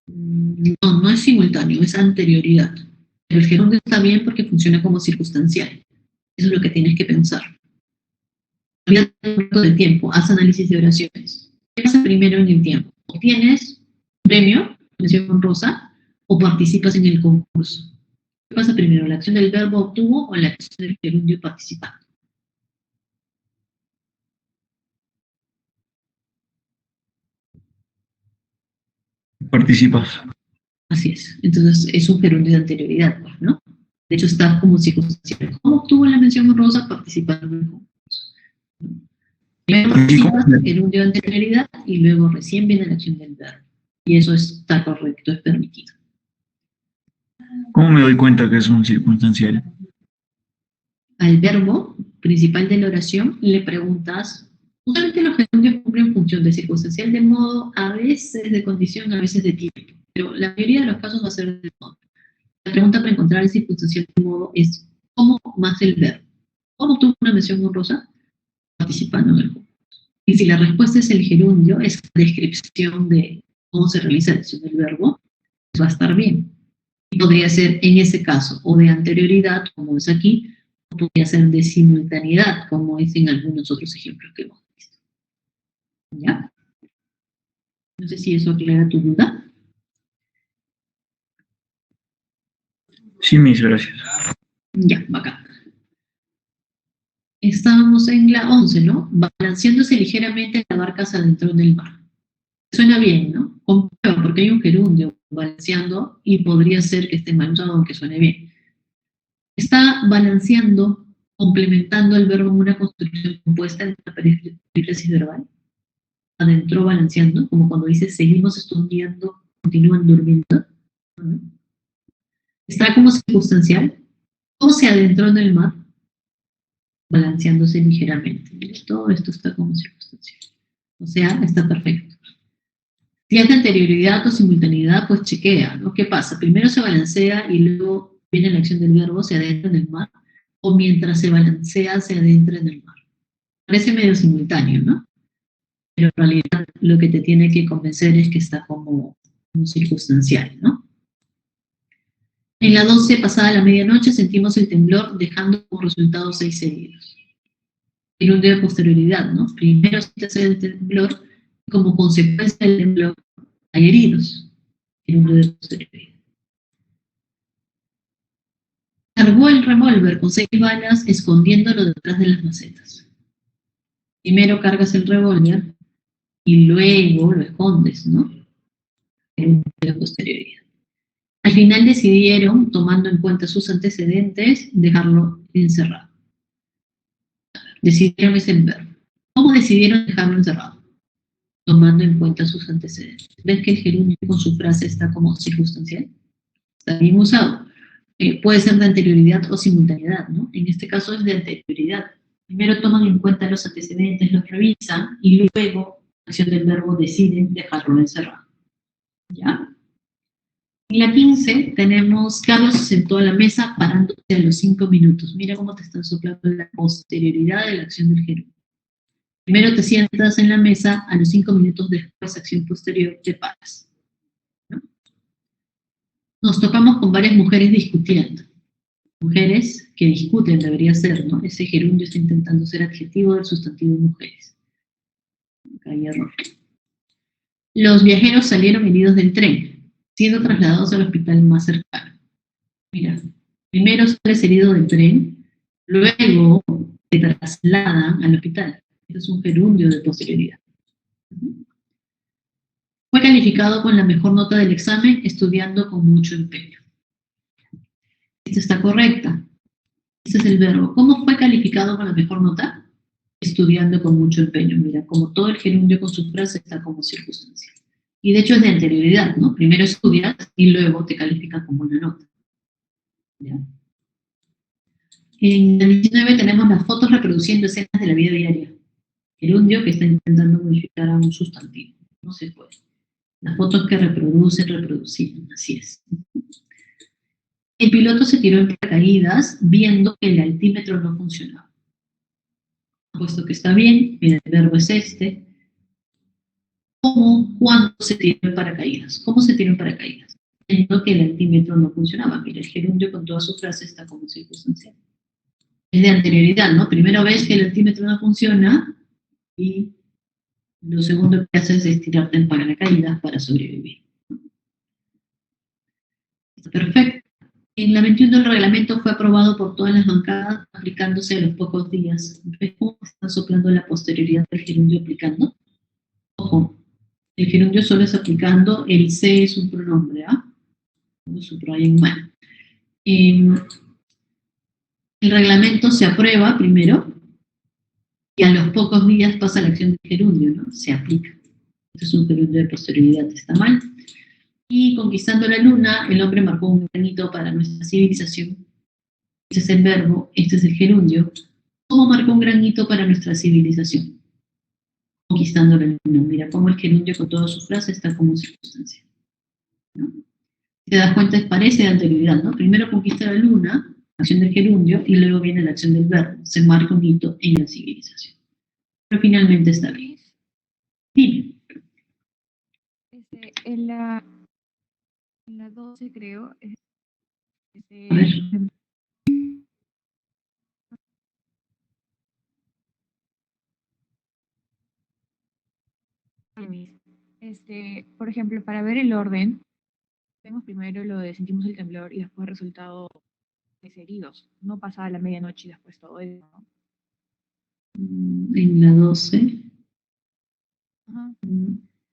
No, no es simultáneo, es anterioridad. Pero el gerundio está bien porque funciona como circunstancial. Eso es lo que tienes que pensar. Olvídate del tiempo, haz análisis de oraciones. ¿Qué pasa primero en el tiempo? ¿Obtienes premio, mención honrosa, o participas en el concurso? ¿Qué pasa primero, la acción del verbo obtuvo o la acción del gerundio participando? Participas. Así es. Entonces es un gerundio de anterioridad, pues, ¿no? De hecho está como circunstancial. ¿Cómo obtuvo la mención honrosa? Participando en concursos. Primero ¿Y cómo, participas, gerundio de anterioridad, y luego recién viene la acción del verbo. Y eso está correcto, es permitido. cómo me doy cuenta que es un circunstancial? Al verbo principal de la oración le preguntas, usualmente los gerundios cumplen función de circunstancial de modo, a veces de condición, a veces de tiempo, pero la mayoría de los casos va a ser de modo. La pregunta para encontrar el circunstancial de modo es, ¿cómo más el verbo? ¿Cómo tuvo una mención honrosa? Participando en el juego. Y si la respuesta es el gerundio, es la descripción de cómo se realiza la acción del verbo, pues va a estar bien. Y podría ser en ese caso, o de anterioridad, como es aquí, o podría ser de simultaneidad, como es en algunos otros ejemplos que hemos visto. ¿Ya? No sé si eso aclara tu duda. Sí, mis gracias. Ya, bacán. Estábamos en la 11, ¿no? Balanceándose ligeramente la barca se adentró en el mar. Suena bien, ¿no? Comprueba, porque hay un gerundio balanceando y podría ser que esté mal usado aunque suene bien. Está balanceando, complementando el verbo en una construcción compuesta en una perífrasis verbal. Adentró balanceando, como cuando dice seguimos estudiando, continúan durmiendo. Está como circunstancial. ¿Cómo se adentró en el mar? Balanceándose ligeramente. Todo esto está como circunstancial. O sea, está perfecto. Si es de anterioridad o simultaneidad, pues chequea, ¿no? ¿Qué pasa? Primero se balancea y luego viene la acción del verbo, se adentra en el mar, o mientras se balancea, se adentra en el mar. Parece medio simultáneo, ¿no? Pero en realidad lo que te tiene que convencer es que está como circunstancial, ¿no? En la 12, pasada la medianoche, sentimos el temblor, dejando como resultado 6 heridos. Tiene un día de posterioridad, ¿no? Primero se el temblor, y como consecuencia del temblor hay heridos. Tiene un día de posterioridad. Cargó el revólver con 6 balas, escondiéndolo detrás de las macetas. Primero cargas el revólver y luego lo escondes, ¿no? En un día de posterioridad. Al final decidieron, tomando en cuenta sus antecedentes, dejarlo encerrado. Decidieron es el verbo. ¿Cómo decidieron dejarlo encerrado? Tomando en cuenta sus antecedentes. ¿Ves que el gerundio con su frase está como circunstancial? Está bien usado. Puede ser de anterioridad o simultaneidad, ¿no? En este caso es de anterioridad. Primero toman en cuenta los antecedentes, los revisan y luego, la acción del verbo, deciden dejarlo encerrado. ¿Ya? En la 15 tenemos, Carlos se sentó a la mesa parándose a los 5 minutos. Mira cómo te están soplando la posterioridad de la acción del gerundio. Primero te sientas en la mesa, a los 5 minutos después, acción posterior, te paras. ¿No? Nos topamos con varias mujeres discutiendo. Mujeres que discuten, debería ser, ¿no? Ese gerundio está intentando ser adjetivo del sustantivo mujeres. Acá hay error. Los viajeros salieron heridos del tren, siendo trasladados al hospital más cercano. Mira, primero sales herido del tren, luego te trasladan al hospital. Eso es un gerundio de posterioridad. Fue calificado con la mejor nota del examen, estudiando con mucho empeño. Esta está correcta. Ese es el verbo. ¿Cómo fue calificado con la mejor nota? Estudiando con mucho empeño. Mira, como todo el gerundio con su frase está como circunstancia. Y de hecho es de anterioridad, ¿no? Primero estudias y luego te califican como una nota. ¿Ya? En el 19 tenemos las fotos reproduciendo escenas de la vida diaria. Gerundio que está intentando modificar a un sustantivo. No se puede. Las fotos que reproducían, así es. El piloto se tiró en paracaídas viendo que el altímetro no funcionaba. Puesto que está bien, mira, el verbo es este. ¿Cómo? ¿Cuándo se tiró en paracaídas? ¿Cómo se tiró en paracaídas? Viendo que el altímetro no funcionaba. Mira, el gerundio con toda su frase está como circunstancial. Es de anterioridad, ¿no? Primero ves que el altímetro no funciona y lo segundo que haces es tirarte en paracaídas para sobrevivir. Perfecto. En la 21 el reglamento fue aprobado por todas las bancadas, aplicándose a los pocos días. ¿Ves cómo están soplando la posterioridad del gerundio aplicando? Ojo, El gerundio solo es aplicando el se es un pronombre, ¿ah? Lo subrayen mal. El reglamento se aprueba primero y a los pocos días pasa la acción del gerundio, ¿no? Se aplica. Este es un gerundio de posterioridad, está mal. Y conquistando la luna, el hombre marcó un granito para nuestra civilización. Este es el verbo, este es el gerundio. ¿Cómo marcó un granito para nuestra civilización? Conquistando la luna. Mira cómo el gerundio con toda su frase está como circunstancia, ¿no? Si te das cuenta, parece de anterioridad, ¿no? Primero conquista la luna, acción del gerundio, y luego viene la acción del verbo. Se marca un hito en la civilización. Pero finalmente está bien. Dime. En la 12 creo, A ver. Por ejemplo, para ver el orden, vemos primero lo de sentimos el temblor y después resultado heridos. No pasaba la medianoche y después todo eso, ¿no? En la 12. Ajá.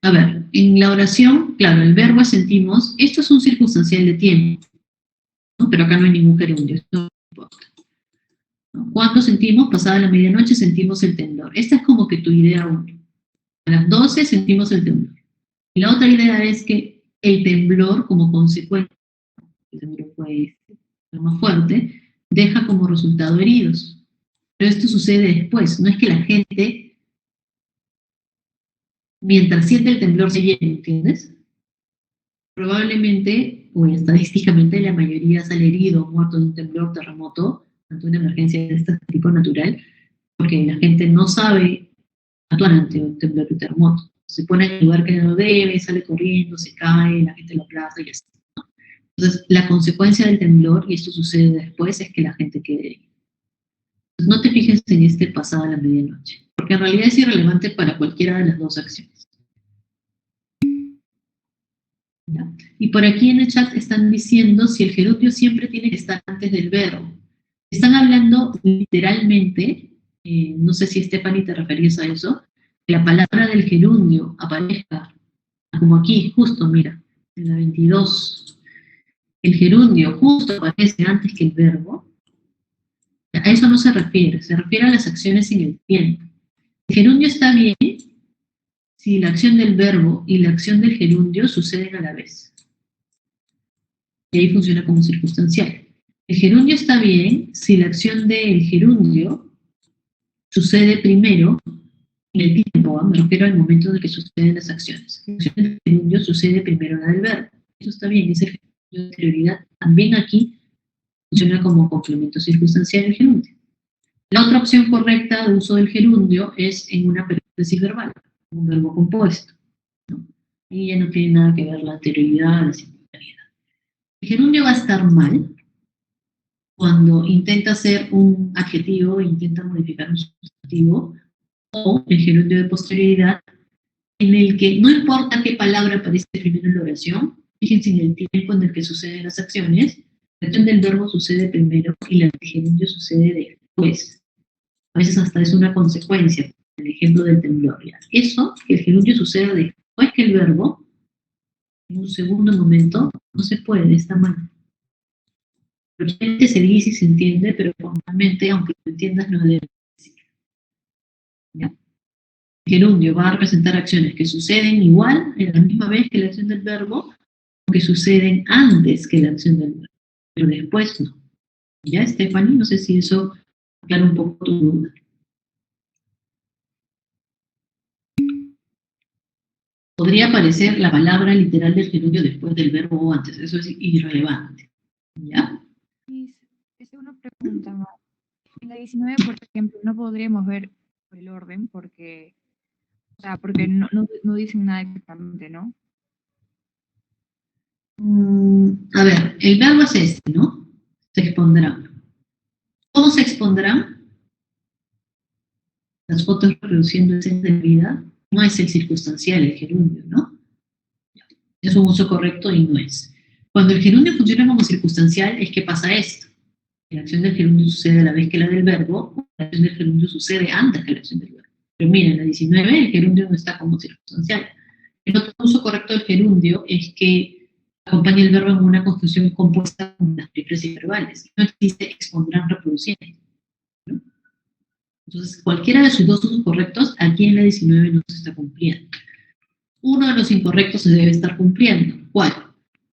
A ver, en la oración, claro, el verbo es sentimos. Esto es un circunstancial de tiempo, ¿no? Pero acá no hay ningún gerundio. Esto no importa, ¿no? ¿Cuándo sentimos? Pasada la medianoche sentimos el temblor. Esta es como que tu idea 1. A las 12 sentimos el temblor. Y la otra idea es que el temblor, como consecuencia, el temblor fue lo más fuerte, deja como resultado heridos. Pero esto sucede después. No es que la gente, mientras siente el temblor, se llene, ¿entiendes? Probablemente, o estadísticamente, la mayoría sale herido o muerto de un temblor, terremoto, ante una emergencia de este tipo natural, porque la gente no sabe actuar ante un temblor y un terremoto. Se pone en el lugar que no debe, sale corriendo, se cae, la gente lo aplaza y así. Entonces, la consecuencia del temblor, y esto sucede después, es que la gente quede herida. No te fijes en este pasado a la medianoche, porque en realidad es irrelevante para cualquiera de las dos acciones. ¿Ya? Y por aquí en el chat están diciendo si el gerundio siempre tiene que estar antes del verbo. Están hablando literalmente, no sé si Stephanie te referías a eso, que la palabra del gerundio aparezca, como aquí, justo, mira, en la 22, el gerundio justo aparece antes que el verbo. A eso no se refiere a las acciones en el tiempo. El gerundio está bien si la acción del verbo y la acción del gerundio suceden a la vez. Y ahí funciona como circunstancial. El gerundio está bien si la acción del gerundio sucede primero en el tiempo, me refiero al momento en el que suceden las acciones. La acción del gerundio sucede primero en la del verbo. Eso está bien, ese gerundio de anterioridad también aquí funciona como complemento circunstancial del gerundio. La otra opción correcta de uso del gerundio es en una perífrasis verbal, un verbo compuesto, ¿no? Y ya no tiene nada que ver la anterioridad, la simultaneidad. El gerundio va a estar mal cuando intenta ser un adjetivo e intenta modificar un sustantivo, o el gerundio de posterioridad, en el que no importa qué palabra aparece primero en la oración, fíjense en el tiempo en el que suceden las acciones, la acción del verbo sucede primero y la del gerundio sucede después. A veces hasta es una consecuencia, el ejemplo del temblor. ¿Ya? Eso, que el gerundio suceda después que el verbo, en un segundo momento, no se puede, está mal. Realmente se dice y se entiende, pero formalmente, aunque lo entiendas, no debe decir. ¿Ya? El gerundio va a representar acciones que suceden igual, en la misma vez que la acción del verbo, o que suceden antes que la acción del verbo, pero después no. ¿Ya, Stephanie? No sé si eso aclara un poco tu duda. Podría aparecer la palabra literal del gerundio después del verbo o antes, eso es irrelevante. ¿Ya? Es una pregunta más. En la 19, por ejemplo, no podríamos ver el orden porque, o sea, porque no dicen nada exactamente, ¿no? A ver, el verbo es este, ¿no? Se expondrá. ¿Cómo se expondrá? Las fotos reproduciendo escenas de vida. No es el circunstancial, el gerundio, ¿no? Es un uso correcto y no es. Cuando el gerundio funciona como circunstancial es que pasa esto. La acción del gerundio sucede a la vez que la del verbo, la acción del gerundio sucede antes que la acción del verbo. Pero miren, en la 19 el gerundio no está como circunstancial. El otro uso correcto del gerundio es que acompaña el verbo en una construcción compuesta con las perífrasis verbales. No existe expondrán reproduciendo, ¿no? Entonces, cualquiera de sus dos usos correctos, aquí en la 19 no se está cumpliendo. Uno de los incorrectos se debe estar cumpliendo. ¿Cuál?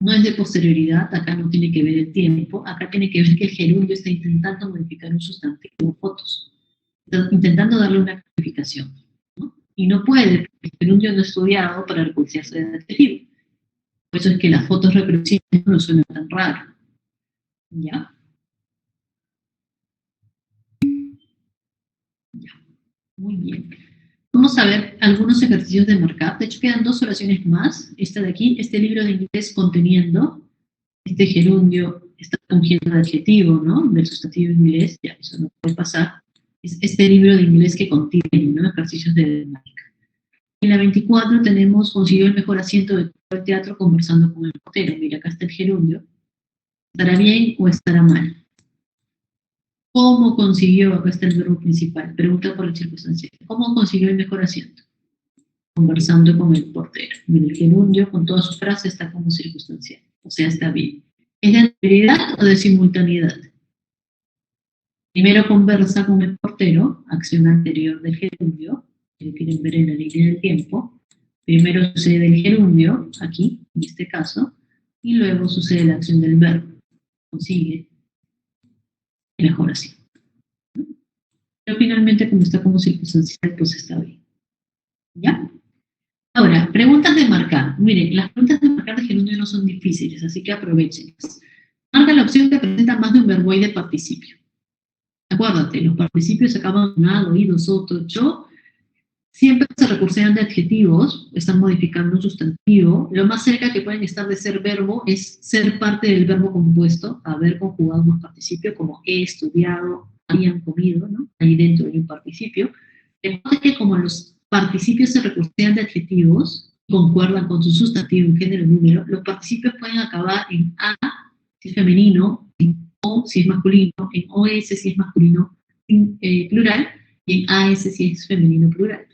No es de posterioridad, acá no tiene que ver el tiempo, acá tiene que ver que el gerundio está intentando modificar un sustantivo, fotos, está intentando darle una calificación, ¿no? Y no puede, porque el gerundio no es estudiado para recursearse de adjetivo. Por eso es que las fotos reproducidas no suenan tan raro. ¿Ya? Ya. Muy bien. Vamos a ver algunos ejercicios de markup. De hecho, quedan 2 oraciones más. Esta de aquí, este libro de inglés conteniendo, este gerundio está fungiendo de adjetivo, ¿no? Del sustantivo inglés, ya, eso no puede pasar. Es este libro de inglés que contiene, ¿no? Ejercicios de gramática. En la 24 tenemos, consiguió el mejor asiento de todo el teatro conversando con el portero. Mira, acá está el gerundio. ¿Estará bien o estará mal? ¿Cómo consiguió? Acá está el verbo principal. Pregunta por el circunstancial. ¿Cómo consiguió el mejor asiento? Conversando con el portero. Mira, el gerundio con toda su frase está como circunstancial. O sea, está bien. ¿Es de anterioridad o de simultaneidad? Primero conversa con el portero, acción anterior del gerundio, que lo quieren ver en la línea del tiempo. Primero sucede el gerundio, aquí, en este caso, y luego sucede la acción del verbo. Consigue el mejor asiento. Pero finalmente, como está como circunstancial, pues está bien. ¿Ya? Ahora, preguntas de marcar. Miren, las preguntas de marcar de gerundio no son difíciles, así que aprovechenlas. Marca la opción que presenta más de un verboide participio. Acuérdate, los participios acaban en ado, ido, soto, yo. Siempre se recursean de adjetivos, están modificando un sustantivo. Lo más cerca que pueden estar de ser verbo es ser parte del verbo compuesto, haber conjugado un participio como he estudiado, habían comido, ¿no? Ahí dentro hay un participio. Recuerda que como los participios se recursean de adjetivos, concuerdan con su sustantivo en género y número, los participios pueden acabar en a, si es femenino, en o, si es masculino, en os, si es masculino plural, y en as, si es femenino plural.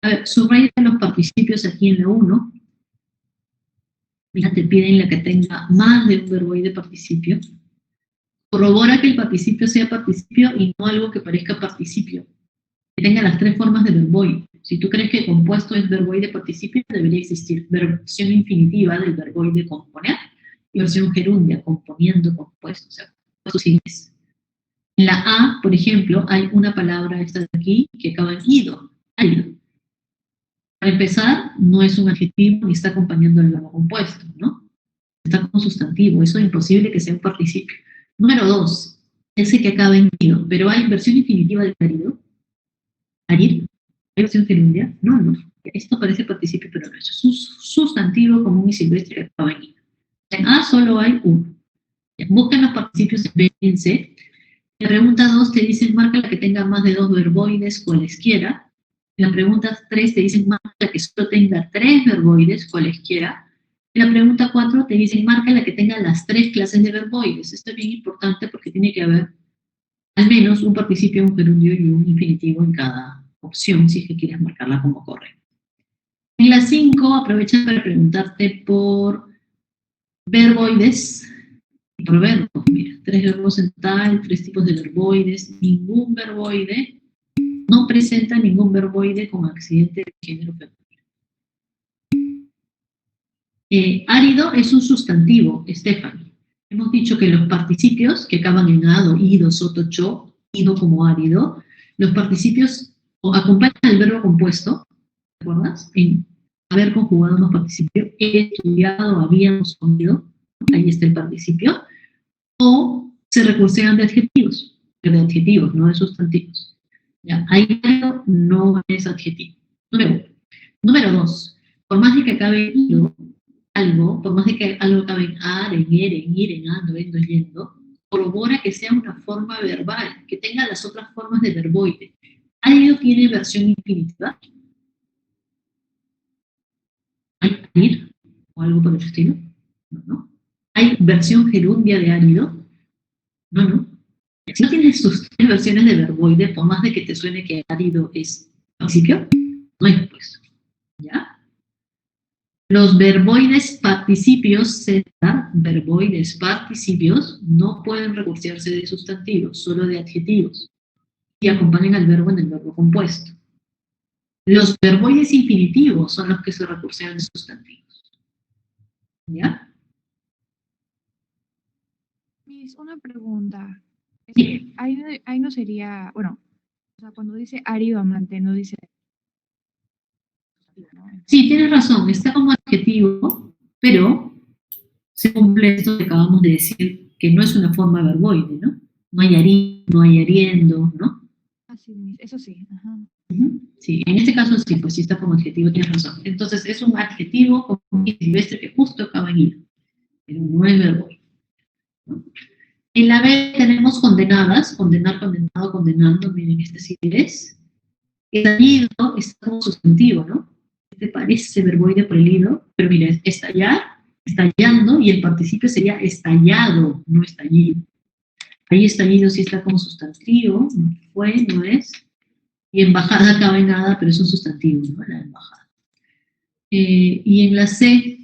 A ver, subraya los participios aquí en la 1. Mira, te piden la que tenga más de un verboide participio. Corrobora que el participio sea participio y no algo que parezca participio. Que tenga las 3 formas de verboide. Si tú crees que compuesto es verboide participio, debería existir versión infinitiva del verboide componer y versión gerundia, componiendo compuesto. O sea, compuesto sin es. En la A, por ejemplo, hay una palabra esta de aquí que acaba en ido, árido. Para empezar, no es un adjetivo ni está acompañando el verbo compuesto, ¿no? Está como sustantivo, eso es imposible que sea un participio. Número 2, ese que acaba en ido, pero hay versión infinitiva del árido. ¿Arir? ¿Hay versión gerundia? No, no. Esto parece participio, pero no. Es un sustantivo común y silvestre que acaba en ido. En A solo hay uno. Busquen los participios en B y en C. En la pregunta 2 te dicen marca la que tenga más de 2 verboides, cualesquiera. En la pregunta 3 te dicen marca la que solo tenga 3 verboides, cualesquiera. En la pregunta 4 te dicen marca la que tenga las 3 clases de verboides. Esto es bien importante porque tiene que haber al menos un participio, un gerundio y un infinitivo en cada opción, si es que quieres marcarla como correcta. En la 5 aprovecha para preguntarte por verboides y por verbos. Mira, 3 verbos en tal, 3 tipos de verboides, ningún verboide, no presenta ningún verboide con accidente de género femenino. Árido es un sustantivo, Stephanie. Hemos dicho que los participios que acaban en ado, ido, soto, cho, ido como árido, los participios acompañan al verbo compuesto, ¿te acuerdas? En haber conjugado los participios, he estudiado, habíamos comido, ahí está el participio, o se recursean de adjetivos, no de sustantivos. ¿Ya? Ahí no es adjetivo. Número 2, por más de que acabe ido, algo, por más de que algo acabe en ar, en en ir, en ando, endo, yendo, corrobora que sea una forma verbal, que tenga las otras formas de verboide. ¿Árido tiene versión infinitiva? ¿Hay ir o algo por el estilo? No, no. ¿Hay versión gerundia de árido? No, no. Si no tienes sus 3 versiones de verboide, por más de que te suene que árido es participio, no hay pues. ¿Ya? Los verboides participios, Z, verboides participios, no pueden recursearse de sustantivos, solo de adjetivos, y acompañan al verbo en el verbo compuesto. Los verboides infinitivos son los que se recursean de sustantivos. ¿Ya? Miss, una pregunta. Sí. Ahí no sería, bueno, o sea, cuando dice árido amante, no dice... ¿no? Sí, tienes razón, está como adjetivo, pero se cumple esto que acabamos de decir, que no es una forma verboide, ¿no? No hay ari, no hay ariendo, ¿no? Ah, sí, Miss, eso sí. Ajá. Sí, en este caso sí, pues sí está como adjetivo, tienes razón. Entonces es un adjetivo como silvestre que justo acaba en ir, pero no es verboide, ¿no? En la B tenemos condenadas, condenar, condenado, condenando, miren, este sí es. Estallido está como sustantivo, ¿no? Este parece verboide por el ido, pero mira, es estallar, estallando, y el participio sería estallado, no estallido. Ahí estallido sí está como sustantivo, no fue, no es. Y embajada acaba en nada, pero es un sustantivo, ¿no? La embajada. Y en la C,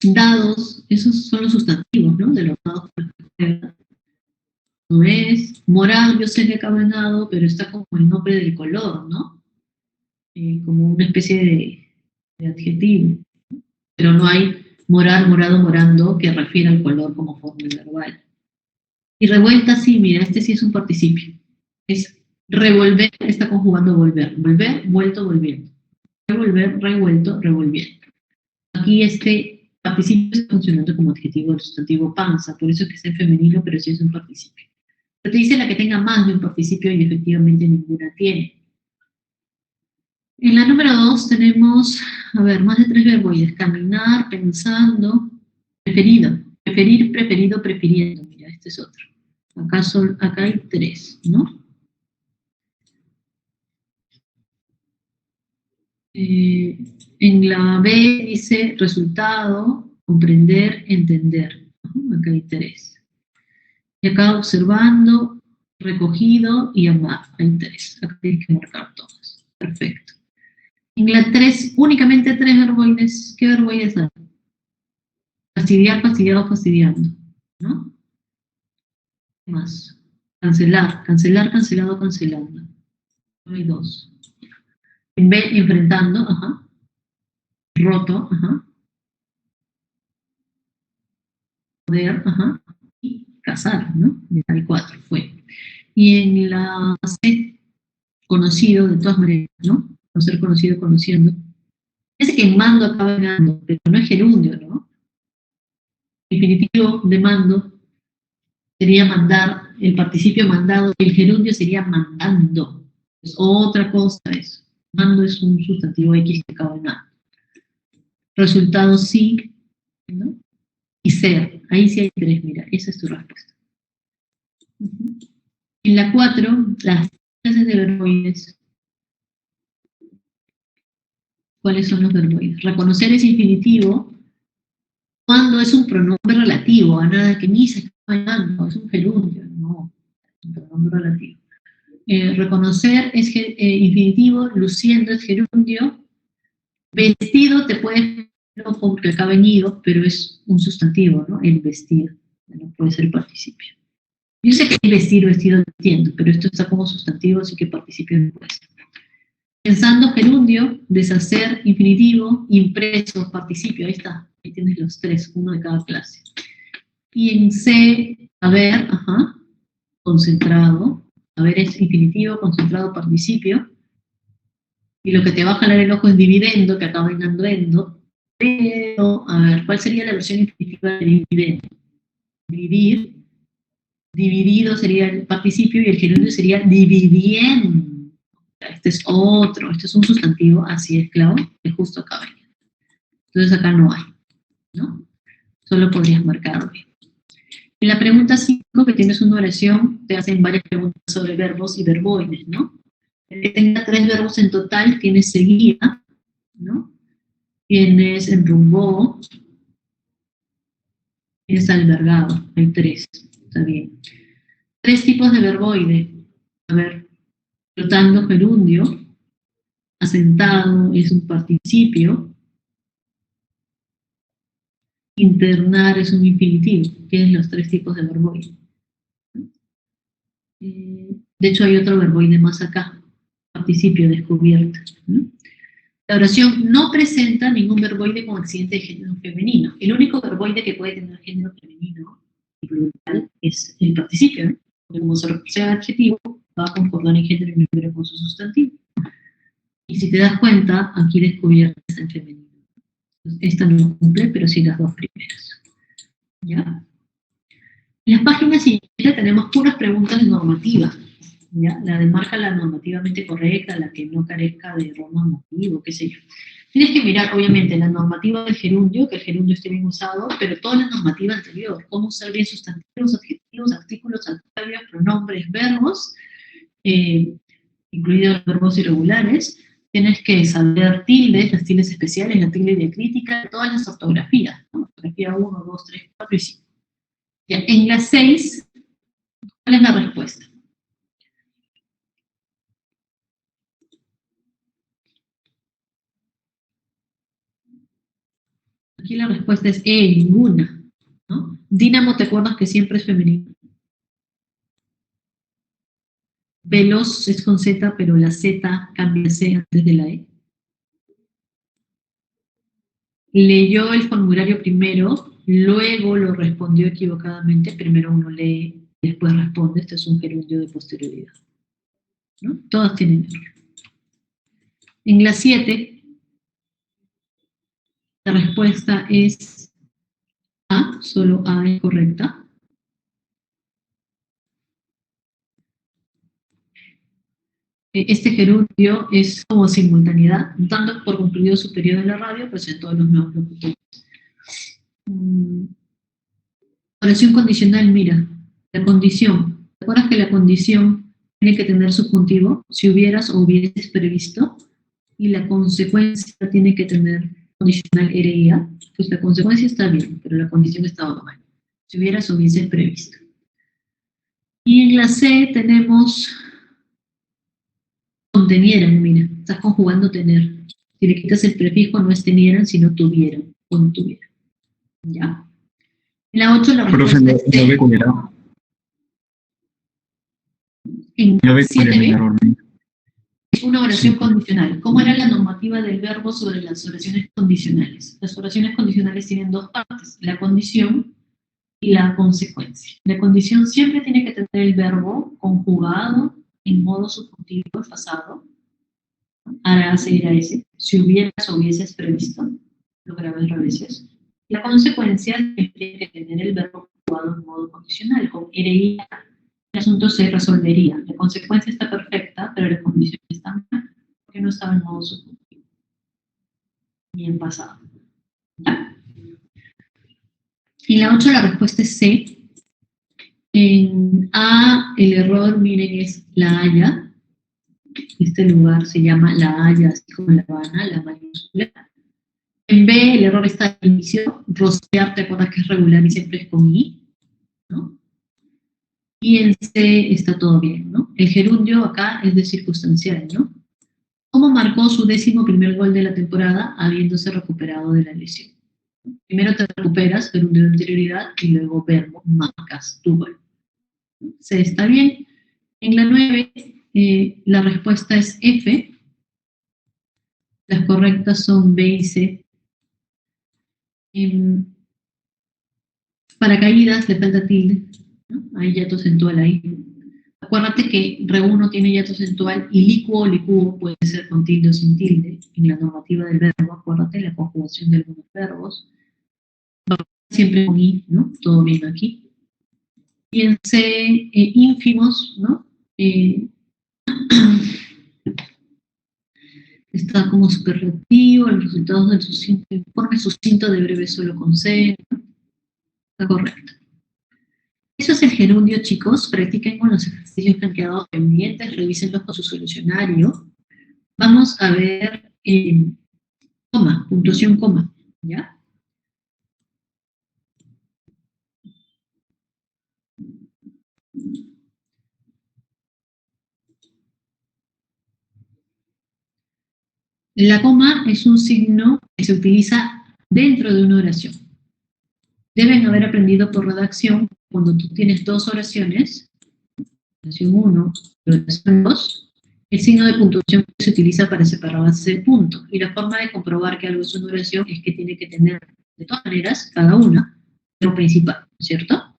dados, esos son los sustantivos, ¿no? De los dados. No es. Morado, yo sé que acaba en nado, pero está como el nombre del color, ¿no? Como una especie de adjetivo. Pero no hay morar, morado, morando, que refiere al color como forma verbal. Y revuelta, sí, mira, este sí es un participio. Es revolver, está conjugando volver. Volver, vuelto, volviendo. Revolver, revuelto, revolviendo. Aquí este participio está funcionando como adjetivo del sustantivo panza, por eso es que está en femenino, pero sí es un participio. Pero te dice la que tenga más de un participio y efectivamente ninguna tiene. En la número 2 tenemos, a ver, más de 3 verboides. Caminar, pensando, preferido. Preferir, preferido, prefiriendo. Mira, este es otro. Acá hay 3, ¿no? En la B dice resultado, comprender, entender. ¿No? Acá hay 3. Y acá observando, recogido y amar. Hay 3. Acá tienes que marcar todas. Perfecto. En la 3, únicamente 3 verboides. ¿Qué verboides hay? Fastidiar, fastidiado, fastidiando. ¿No? ¿Qué más? Cancelar, cancelar, cancelado, cancelando. No hay 2. En B, enfrentando, ajá. Roto, ajá. Poder, ajá. Y casar, ¿no? Hay 4, fue. Y en la C, conocido de todas maneras, ¿no? No ser conocido, conociendo. Ese que en mando acaba en ando, pero no es gerundio, ¿no? El infinitivo de mando sería mandar, el participio mandado, el gerundio sería mandando. Es otra cosa eso. Mando es un sustantivo X que acaba en A. Resultado sí, ¿no? Y ser. Ahí sí hay 3, mira, esa es tu respuesta. En la 4, las clases de verboides. ¿Cuáles son los verboides? Reconocer es infinitivo cuando es un pronombre relativo, a nada que ni se está hablando, es un gerundio, no, es un pronombre relativo. Reconocer es infinitivo, luciendo es gerundio, vestido te puede porque acaba en ido, pero es un sustantivo, ¿no? El vestido, no puede ser participio. Yo sé que el vestido entiendo, pero esto está como sustantivo, así que participio no puede ser. Pensando gerundio, deshacer, infinitivo, impreso, participio, ahí está, ahí tienes los 3, uno de cada clase. Y en C, haber, ajá, concentrado, haber es infinitivo, concentrado, participio, y lo que te va a jalar el ojo es dividendo, que acaba en anduendo, pero, a ver, ¿cuál sería la versión infinitiva de dividendo? Dividir, dividido sería el participio y el gerundio sería dividiendo. Este es otro, este es un sustantivo, así es, claro, que justo acaba. Entonces acá no hay, ¿no? Solo podrías marcarlo. En la pregunta 5, que tienes una oración, te hacen varias preguntas sobre verbos y verboides, ¿no? El que tenga 3 verbos en total, tienes seguida, ¿no? Tienes enrumbó, tienes albergado, hay 3, está bien. 3 tipos de verboide, a ver, flotando, gerundio, Asentado es un participio. Internar es un infinitivo. Tienes los tres tipos de verboide. De hecho, hay otro verboide más acá. Participio descubierto. ¿No? La oración no presenta ningún verboide con accidente de género femenino. El único verboide que puede tener género femenino y plural es el participio, ¿no? Porque como sea adjetivo, va a concordar en género y número con su sustantivo. Y si te das cuenta, aquí descubierta está en femenino. Esta no cumple, pero sí las dos primeras. ¿Ya? En las páginas siguientes tenemos puras preguntas normativas. ¿Ya? La de marca la normativamente correcta, la que no carezca de error normativo, qué sé yo. Tienes que mirar, obviamente, la normativa del gerundio, que el gerundio esté bien usado, pero toda la normativa anterior, cómo usar bien sustantivos, adjetivos, artículos, adverbios, pronombres, verbos, incluidos los verbos irregulares. Tienes que saber tildes, las tildes especiales, la tilde diacrítica, todas las ortografías, ¿no? Ortografía 1, 2, 3, 4 y 5. Ya, en las 6, ¿cuál es la respuesta? Aquí la respuesta es ninguna, ¿no? Dínamo, ¿te acuerdas que siempre es femenino? Veloz es con Z, pero la Z cambia C antes de la E. Leyó el formulario primero, luego lo respondió equivocadamente. Primero uno lee, después responde. Este es un gerundio de posterioridad, ¿no? Todas tienen error. En la 7, la respuesta es A, solo A es correcta. Este gerundio es como simultaneidad, dando por concluido su periodo en la radio, pues en todos los nuevos locutores. Oración condicional, mira, la condición. ¿Te acuerdas que la condición tiene que tener subjuntivo? Si hubieras o hubieses previsto, y la consecuencia tiene que tener condicional RIA, pues la consecuencia está bien, pero la condición estaba mal. Si hubieras o hubieses previsto. Y en la C tenemos contenieran, mira, estás conjugando tener. Si le quitas el prefijo, no es tenieran, sino tuvieran, o no tuvieran. ¿Ya? En la 8 la Profe, respuesta es no C. ve cuál era. En No ve cuál era el 7b error. es una oración Sí. condicional. ¿Cómo era la normativa del verbo sobre las oraciones condicionales? Las oraciones condicionales tienen dos partes, la condición y la consecuencia. La condición siempre tiene que tener el verbo conjugado en modo subjuntivo pasado, hará, era ese, si hubieras o hubieses previsto, lo grabé al revés. La consecuencia tiene que tener el verbo conjugado en modo condicional, con iría, el asunto se resolvería. La consecuencia está perfecta, pero la condición está mal, porque no estaba en modo subjuntivo, ni en pasado. ¿Ya? Y la 8, la respuesta es C. En A, el error, miren, es La Haya. Este lugar se llama La Haya, así como La Habana, la mayúscula. En B, el error está al inicio. Rociar, te acuerdas que es regular y siempre es con I, ¿no? Y en C está todo bien, ¿no? El gerundio acá es de circunstancial, ¿no? ¿Cómo marcó su 11º gol de la temporada habiéndose recuperado de la lesión? Primero te recuperas, gerundio de anterioridad, y luego verbo, marcas tu gol. C está bien. En la 9, la respuesta es F. Las correctas son B y C. Paracaídas le falta tilde, ¿no? Hay hiato acentual ahí. Acuérdate que re1 tiene hiato acentual y licuo o licuo puede ser con tilde o sin tilde en la normativa del verbo. Acuérdate la conjugación de algunos verbos. Siempre con I, ¿no? Todo bien aquí. Y en C, ínfimos, ¿no? Está como superlativo, los resultados del informe sucinto de breve solo con C, ¿no? Está correcto. Eso es el gerundio, chicos. Practiquen con los ejercicios que han quedado pendientes, revísenlos con su solucionario. Vamos a ver coma, puntuación coma, ¿ya? La coma es un signo que se utiliza dentro de una oración. Deben haber aprendido por redacción cuando tú tienes dos oraciones, oración 1 y oración 2, el signo de puntuación se utiliza para separarse del punto. Y la forma de comprobar que algo es una oración es que tiene que tener, de todas maneras, cada una, lo principal, ¿cierto?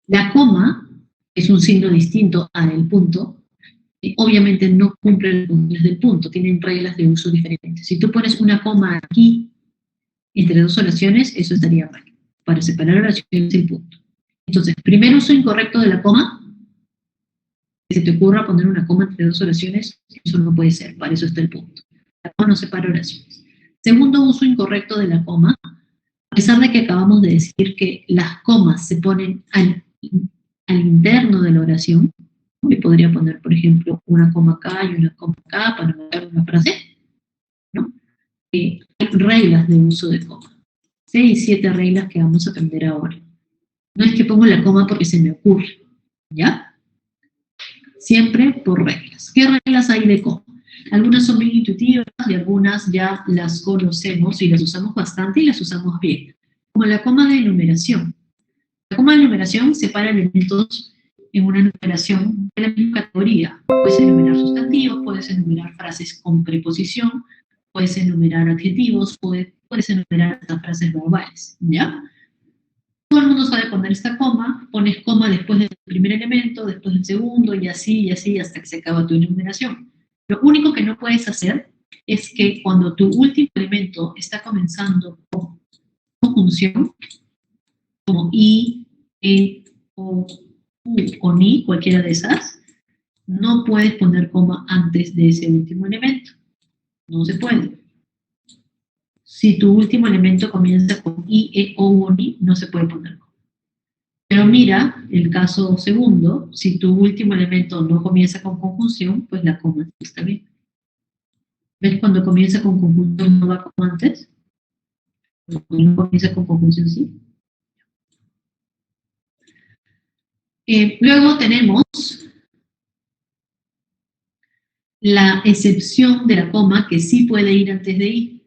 La coma es un signo distinto al punto, y obviamente no cumple las funciones del punto, tienen reglas de uso diferentes. Si tú pones una coma aquí entre dos oraciones, eso estaría mal. Para separar oraciones el punto. Entonces, primer uso incorrecto de la coma, que se te ocurra poner una coma entre dos oraciones, eso no puede ser, para eso está el punto. La coma no separa oraciones. Segundo uso incorrecto de la coma, a pesar de que acabamos de decir que las comas se ponen al interno de la oración, me podría poner, por ejemplo, una coma acá y una coma acá para marcar una frase, ¿no? Hay reglas de uso de coma. 6, 7 reglas que vamos a aprender ahora. No es que pongo la coma porque se me ocurre, ¿ya? Siempre por reglas. ¿Qué reglas hay de coma? Algunas son bien intuitivas y algunas ya las conocemos y las usamos bastante y las usamos bien. Como la coma de enumeración. La coma de enumeración separa elementos en una enumeración de la misma categoría. Puedes enumerar sustantivos, puedes enumerar frases con preposición, puedes enumerar adjetivos, puedes enumerar hasta frases verbales, ¿ya? Todo el mundo sabe poner esta coma, pones coma después del primer elemento, después del segundo, y así, hasta que se acaba tu enumeración. Lo único que no puedes hacer es que cuando tu último elemento está comenzando con conjunción, como i, e, o, u o ni, cualquiera de esas, no puedes poner coma antes de ese último elemento. No se puede. Si tu último elemento comienza con i, e, o, u o ni, no se puede poner coma. Pero mira, el caso segundo, si tu último elemento no comienza con conjunción, pues la coma está bien. ¿Ves? Cuando comienza con conjunción no va como antes. Cuando comienza con conjunción sí. Luego tenemos la excepción de la coma que sí puede ir antes de i.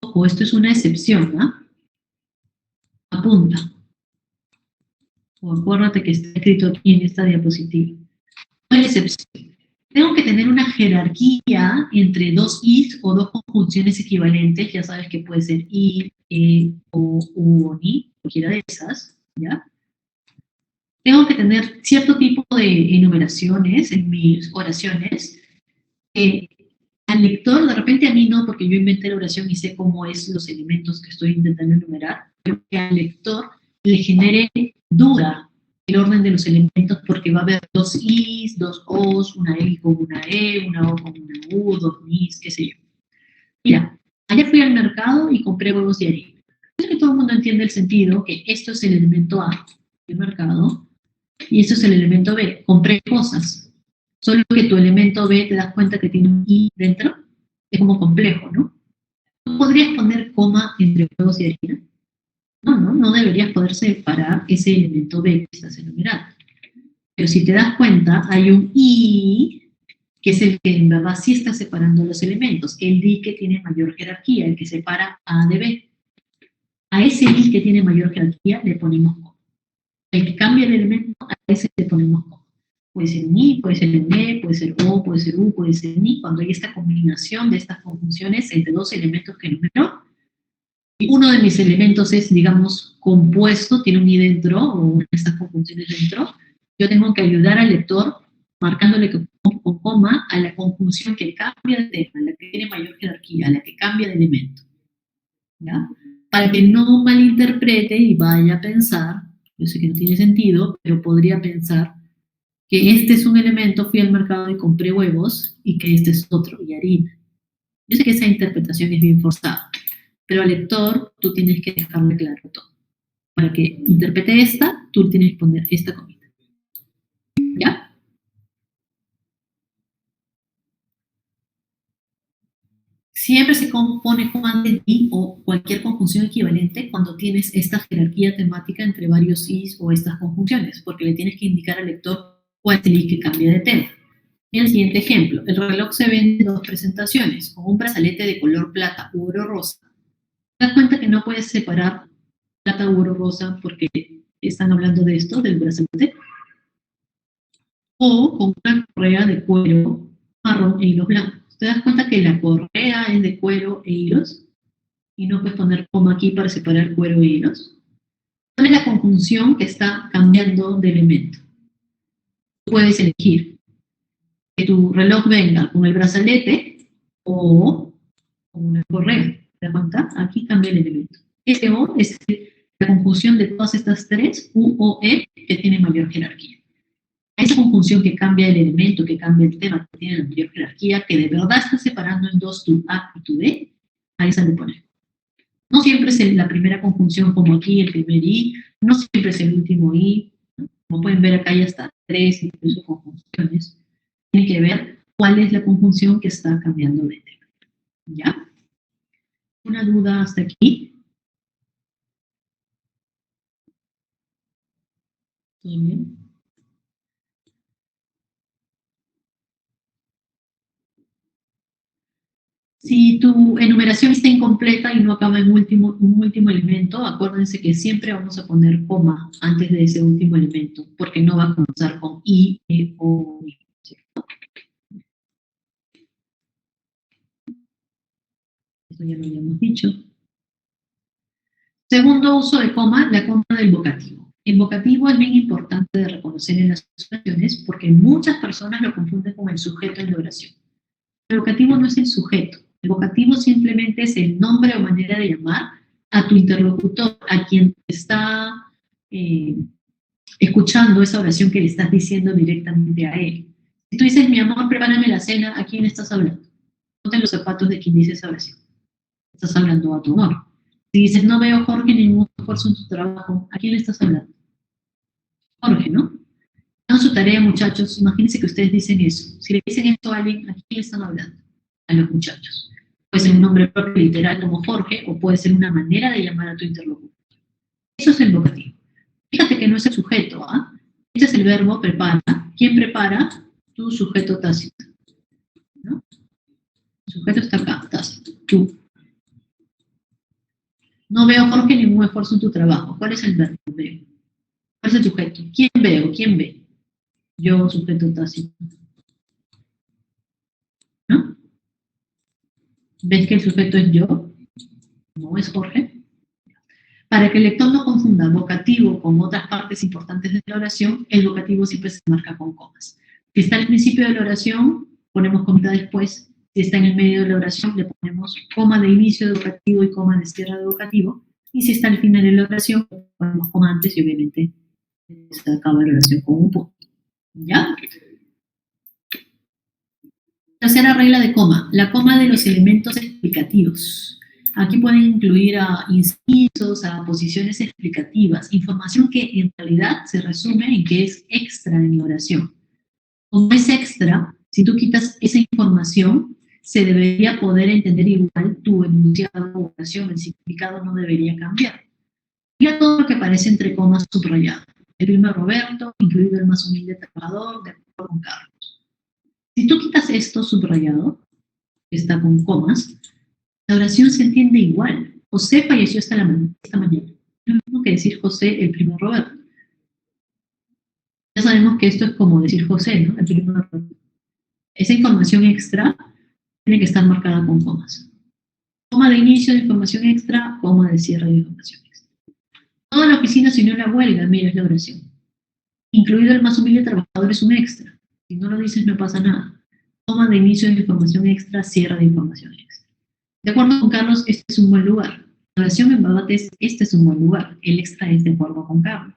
Ojo, esto es una excepción, ¿ah? Apunta. O acuérdate que está escrito aquí en esta diapositiva. ¿Cuál es la excepción? Tengo que tener una jerarquía entre dos is o dos conjunciones equivalentes. Ya sabes que puede ser i, e, o, u o ni, cualquiera de esas, ¿ya? Tengo que tener cierto tipo de enumeraciones en mis oraciones. Al lector, de repente a mí no, porque yo inventé la oración y sé cómo es los elementos que estoy intentando enumerar, pero que al lector le genere duda el orden de los elementos porque va a haber dos is, dos os, una i con una e, una o con una u, dos nis, qué sé yo. Mira, ayer fui al mercado y compré huevos de harina. Es que todo el mundo entiende el sentido que esto es el elemento A del mercado y esto es el elemento B. Compré cosas. Solo que tu elemento B te das cuenta que tiene un i dentro. Es como complejo, ¿no? ¿No podrías poner coma entre huevos y harina? No deberías poder separar ese elemento B que estás enumerando. Pero si te das cuenta, hay un i, que es el que en verdad sí está separando los elementos, el i que tiene mayor jerarquía, el que separa A de B. A ese i que tiene mayor jerarquía le ponemos coma. El que cambia el elemento, a ese le ponemos coma. Puede ser un i, puede ser un e, puede ser o, puede ser u, puede ser ni, cuando hay esta combinación de estas conjunciones entre dos elementos que enumero. Y uno de mis elementos es, digamos, compuesto, tiene un i dentro, o una de estas conjunciones dentro. Yo tengo que ayudar al lector marcándole con coma a la conjunción que cambia de tema, a la que tiene mayor jerarquía, a la que cambia de elemento. ¿Ya? Para que no malinterprete y vaya a pensar, yo sé que no tiene sentido, pero podría pensar que este es un elemento, fui al mercado y compré huevos, y que este es otro, y harina. Yo sé que esa interpretación es bien forzada, pero al lector tú tienes que dejarle claro todo. Para que interprete esta, tú tienes que poner esta comita. ¿Ya? Siempre se compone con antes de i o cualquier conjunción equivalente cuando tienes esta jerarquía temática entre varios is o estas conjunciones, porque le tienes que indicar al lector cuál es el i que cambia de tema. En el siguiente ejemplo, el reloj se vende en dos presentaciones, con un brazalete de color plata u oro rosa. ¿Te das cuenta que no puedes separar plata u oro rosa porque están hablando de esto, del brazalete? O con una correa de cuero marrón e hilos blancos. ¿Te das cuenta que la correa es de cuero e hilos? Y no puedes poner coma aquí para separar cuero e hilos. ¿Cuál es la conjunción que está cambiando de elemento? Puedes elegir que tu reloj venga con el brazalete o con una correa. ¿Te das cuenta? Aquí cambia el elemento. SO es la conjunción de todas estas tres, U, O, E, que tienen mayor jerarquía. A esa conjunción que cambia el elemento, que cambia el tema, que tiene la mayor jerarquía, que de verdad está separando en dos tu A y tu D, a esa le pones. No siempre es la primera conjunción como aquí, el primer I, no siempre es el último I. Como pueden ver acá hay hasta tres incluso conjunciones. Tienen que ver cuál es la conjunción que está cambiando de tema. ¿Ya? ¿Una duda hasta aquí? ¿Todo bien? Si tu enumeración está incompleta y no acaba en un último elemento, acuérdense que siempre vamos a poner coma antes de ese último elemento, porque no va a comenzar con I, E, O, I, ¿cierto? Eso ya lo habíamos dicho. Segundo uso de coma, la coma del vocativo. El vocativo es bien importante de reconocer en las oraciones porque muchas personas lo confunden con el sujeto en la oración. El vocativo no es el sujeto. El vocativo simplemente es el nombre o manera de llamar a tu interlocutor, a quien está escuchando esa oración que le estás diciendo directamente a él. Si tú dices, mi amor, prepárame la cena, ¿a quién estás hablando? Ponte los zapatos de quien dice esa oración. Estás hablando a tu amor. Si dices, no veo, Jorge, ningún esfuerzo en tu trabajo, ¿a quién le estás hablando? Jorge, ¿no? Hagan su tarea, muchachos. Imagínense que ustedes dicen eso. Si le dicen esto a alguien, ¿a quién le están hablando? A los muchachos. Puede ser un nombre propio literal como Jorge o puede ser una manera de llamar a tu interlocutor. Eso es el vocativo. Fíjate que no es el sujeto, ¿ah? Este es el verbo prepara. ¿Quién prepara? Tu sujeto tácito. ¿No? El sujeto está acá, tácito. Tú. No veo, Jorge, ningún esfuerzo en tu trabajo. ¿Cuál es el verbo? Veo. ¿Cuál es el sujeto? ¿Quién veo? ¿Quién ve? Yo, sujeto tácito. ¿No? ¿Ves que el sujeto es yo? ¿No es Jorge? Para que el lector no confunda vocativo con otras partes importantes de la oración, el vocativo siempre se marca con comas. Si está al principio de la oración, ponemos comita después. Si está en el medio de la oración, le ponemos coma de inicio de vocativo y coma de cierre de vocativo. Y si está al final de la oración, ponemos coma antes y obviamente se acaba la oración con un punto. ¿Ya? Tercera regla de coma, la coma de los elementos explicativos. Aquí pueden incluir a incisos, a posiciones explicativas, información que en realidad se resume en que es extra en la oración. Como es extra, si tú quitas esa información, se debería poder entender igual tu enunciado o oración, el significado no debería cambiar. Mira todo lo que aparece entre comas subrayado. El primo Roberto, incluido el más humilde trabajador, de acuerdo con Carlos. Si tú quitas esto subrayado, que está con comas, la oración se entiende igual. José falleció esta mañana. Es lo mismo que decir José, el primo Roberto. Ya sabemos que esto es como decir José, ¿no? El primo Roberto. Esa información extra tiene que estar marcada con comas. Coma de inicio de información extra, coma de cierre de información extra. Toda la oficina se unió a la huelga, mira, es la oración. Incluido el más humilde trabajador es un extra. Si no lo dices, no pasa nada. Coma de inicio de información extra, cierre de información extra. De acuerdo con Carlos, este es un buen lugar. La oración en verdad es, este es un buen lugar. El extra es de acuerdo con Carlos.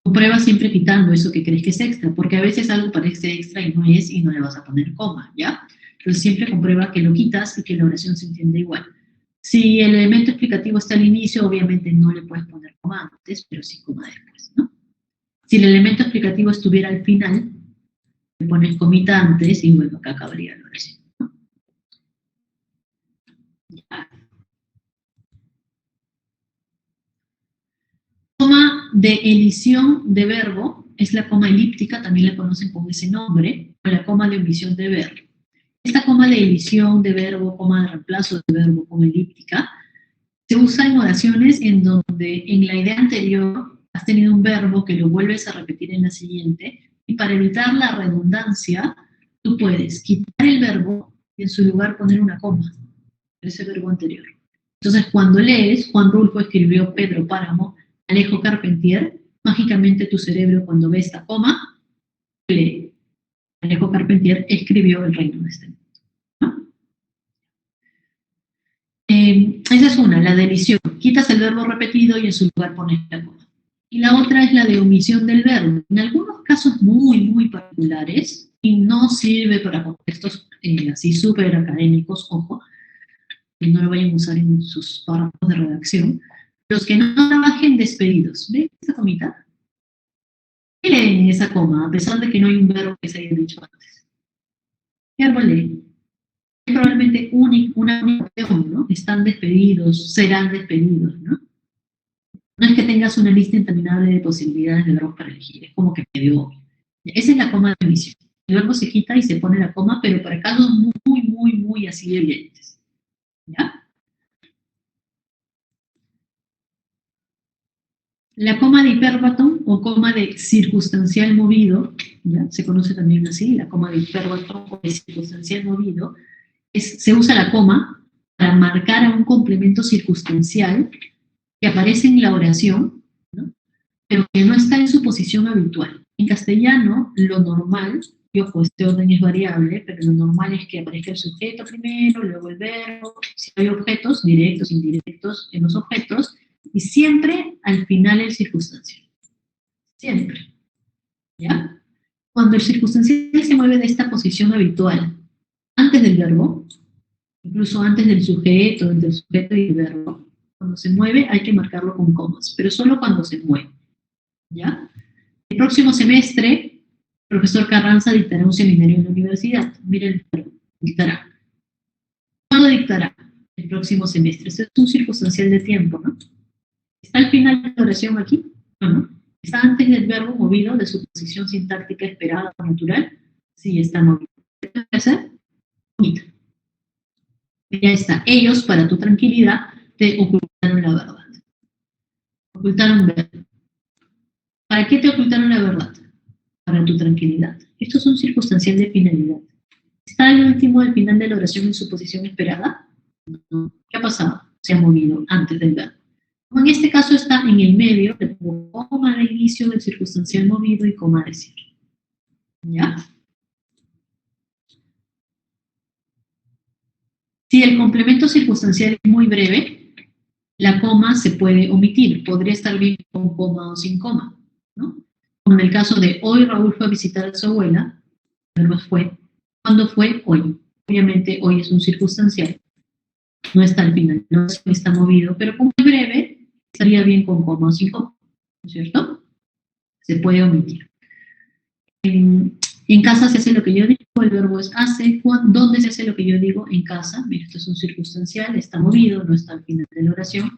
Comprueba siempre quitando eso que crees que es extra, porque a veces algo parece extra y no es, y no le vas a poner coma, ¿ya? Entonces siempre comprueba que lo quitas y que la oración se entiende igual. Si el elemento explicativo está al inicio, obviamente no le puedes poner coma antes, pero sí coma después, ¿no? Si el elemento explicativo estuviera al final, le pones comita antes y bueno, acá acabaría la oración, ¿no? Ya. Coma de elición de verbo es la coma elíptica, también la conocen con ese nombre, o la coma de omisión de verbo. Esta coma de edición de verbo, coma de reemplazo de verbo, coma elíptica, se usa en oraciones en donde en la idea anterior has tenido un verbo que lo vuelves a repetir en la siguiente, y para evitar la redundancia, tú puedes quitar el verbo y en su lugar poner una coma, ese verbo anterior. Entonces, cuando lees, Juan Rulfo escribió Pedro Páramo, Alejo Carpentier, mágicamente tu cerebro cuando ve esta coma, lee. Alejo Carpentier escribió El reino de este mundo. ¿No? Esa es una, la de edición. Quitas el verbo repetido y en su lugar pones la coma. Y la otra es la de omisión del verbo. En algunos casos muy, muy particulares, y no sirve para contextos así súper académicos, ojo, que no lo vayan a usar en sus párrafos de redacción. Los que no trabajen despedidos, ¿ven esa comita? ¿Qué leen en esa coma, a pesar de que no hay un verbo que se haya dicho antes? ¿Qué verbo leen? Es probablemente una única opción, ¿no? Están despedidos, serán despedidos, ¿no? No es que tengas una lista interminable de posibilidades de verbos para elegir, es como que medio obvio. Esa es la coma de omisión. El verbo se quita y se pone la coma, pero para casos muy, muy, muy así evidentes. ¿Ya? La coma de hiperbatón o coma de circunstancial movido, ¿ya? Se conoce también así, la coma de hiperbatón o de circunstancial movido, se usa la coma para marcar a un complemento circunstancial que aparece en la oración, ¿no? Pero que no está en su posición habitual. En castellano, lo normal, y ojo, este orden es variable, pero lo normal es que aparezca el sujeto primero, luego el verbo, si hay objetos, directos, indirectos en los objetos, y siempre al final el circunstancial. Siempre. ¿Ya? Cuando el circunstancial se mueve de esta posición habitual, antes del verbo, incluso antes del sujeto, entre el sujeto y el verbo, cuando se mueve hay que marcarlo con comas, pero solo cuando se mueve. ¿Ya? El próximo semestre, el profesor Carranza dictará un seminario en la universidad. Miren el verbo, dictará. ¿Cuándo dictará? El próximo semestre. Esto es un circunstancial de tiempo, ¿no? ¿Está al final de la oración aquí? No. ¿Está antes del verbo movido de su posición sintáctica esperada o natural? Sí, está movido. ¿Qué tengo que hacer? Bonita. Ya está. Ellos, para tu tranquilidad, te ocultaron la verdad. Ocultaron verdad. ¿Para qué te ocultaron la verdad? Para tu tranquilidad. Esto es un circunstancial de finalidad. ¿Está el último al final de la oración en su posición esperada? No. ¿Qué ha pasado? Se ha movido antes del verbo. Como en este caso está en el medio, le pongo coma de inicio del circunstancial movido y coma de cierre. ¿Ya? Si el complemento circunstancial es muy breve, la coma se puede omitir. Podría estar bien con coma o sin coma, ¿no? Como en el caso de hoy Raúl fue a visitar a su abuela, el verbo fue. ¿Cuándo fue? Hoy. Obviamente hoy es un circunstancial. No está al final, no está movido, pero como es breve, estaría bien con coma o sin coma, ¿no es cierto? Se puede omitir. En casa se hace lo que yo digo, el verbo es hace. ¿Dónde se hace lo que yo digo? En casa. Mira, esto es un circunstancial, está movido, no está al final de la oración.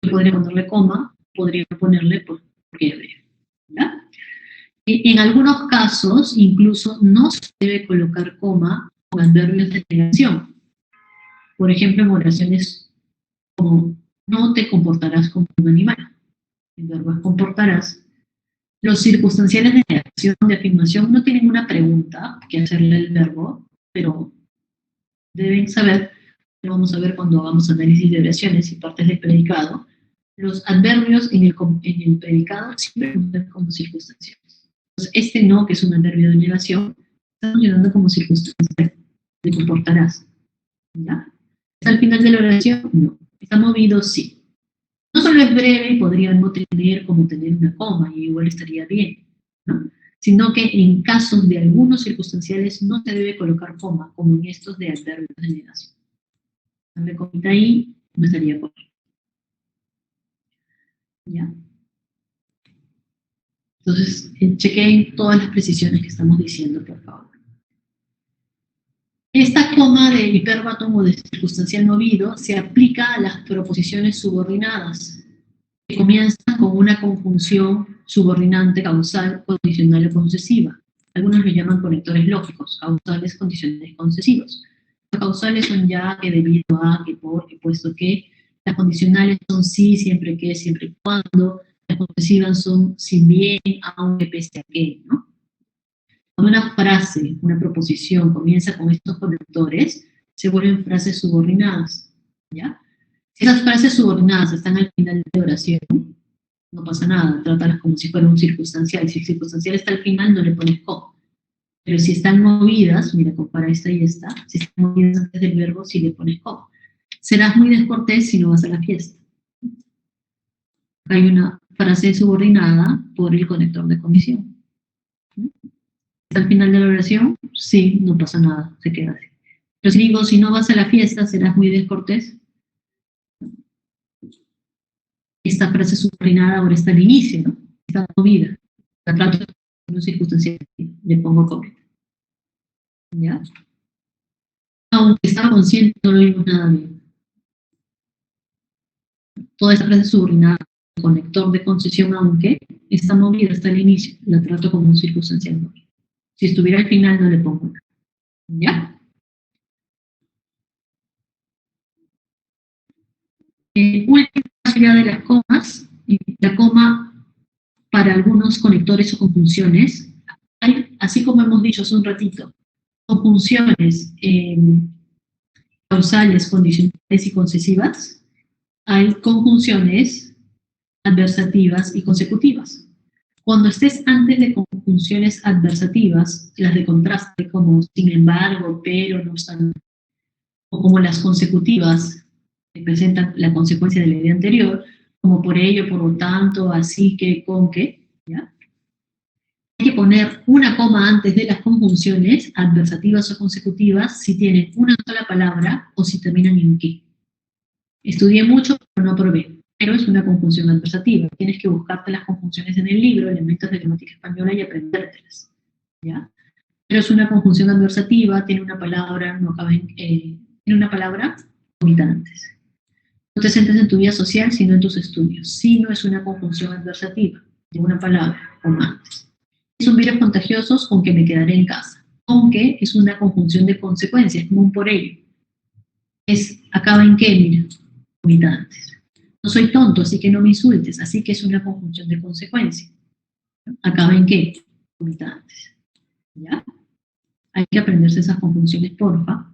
Yo podría ponerle coma, podría ponerle porque es breve. ¿Ya? En algunos casos, incluso no se debe colocar coma con adverbios de negación. Por ejemplo, en oraciones como no te comportarás como un animal. El verbo es comportarás. Los circunstanciales de negación, de afirmación, no tienen una pregunta que hacerle al verbo, pero deben saber, lo vamos a ver cuando hagamos análisis de oraciones y partes del predicado, los adverbios en el predicado siempre funcionan como circunstanciales. Entonces, este no, que es un adverbio de negación, está funcionando como circunstancial. Te comportarás. ¿Ya? ¿Está al final de la oración? No. ¿Está movido? Sí. No solo es breve y podría no tener como tener una coma y igual estaría bien, ¿no? Sino que en casos de algunos circunstanciales no se debe colocar coma, como en estos de adverbios de negación. Darle comita ahí, no estaría correcto. ¿Ya? Entonces, chequen todas las precisiones que estamos diciendo, por favor. Esta coma de hiperbatón o de circunstancial movido se aplica a las proposiciones subordinadas. que comienza con una conjunción subordinante causal, condicional o concesiva. Algunos lo llaman conectores lógicos, causales, condicionales, concesivos. Los causales son ya, que, debido a, que, por, que, puesto que. Las condicionales son sí, siempre que, siempre y cuando. Las concesivas son sin bien, aunque, pese a que, ¿no? Cuando una frase, una proposición comienza con estos conectores, se vuelven frases subordinadas, ¿ya? Si esas frases subordinadas están al final de la oración, no pasa nada, trátalas como si fuera un circunstancial. Si el circunstancial está al final, no le pones co. Pero si están movidas, mira, compara esta y esta, si están movidas antes del verbo, sí le pones co. Serás muy descortés si no vas a la fiesta. Hay una frase subordinada por el conector de condición. ¿Está al final de la oración? Sí, no pasa nada, se queda así. Pero si digo, si no vas a la fiesta, serás muy descortés. Esta frase subordinada ahora está al inicio, ¿no? Está movida. La trato de una circunstancia, le pongo cometa. ¿Ya? Aunque estaba consciente, no lo vimos nada bien. Toda esta frase subordinada, el conector de concesión, aunque está movida hasta el inicio, la trato como un circunstancial doble. Si estuviera al final, no le pongo nada. ¿Ya? Última allá de las comas, la coma para algunos conectores o conjunciones, hay, así como hemos dicho hace un ratito, conjunciones causales, condicionales y concesivas, hay conjunciones adversativas y consecutivas. Cuando estés antes de conjunciones adversativas, las de contraste como sin embargo, pero, no obstante, o como las consecutivas, que presentan la consecuencia de la idea anterior, como por ello, por lo tanto, así que, con que, ¿ya? Hay que poner una coma antes de las conjunciones adversativas o consecutivas si tienen una sola palabra o si terminan en que. Estudié mucho, pero no probé. Pero es una conjunción adversativa. Tienes que buscarte las conjunciones en el libro, elementos de gramática española, y aprendértelas, ¿ya? Pero es una conjunción adversativa, tiene una palabra, no acaba en, tiene una palabra, omita antes. No te centres en tu vida social, sino en tus estudios. Si no es una conjunción adversativa, de una palabra, coma antes. Son virus contagiosos, con que me quedaré en casa. Aunque es una conjunción de consecuencias, como un por ello. Acaba en qué, mira, omita antes. No soy tonto, así que no me insultes, así que es una conjunción de consecuencia. ¿Acaba en qué? Omita antes. ¿Ya? Hay que aprenderse esas conjunciones, porfa.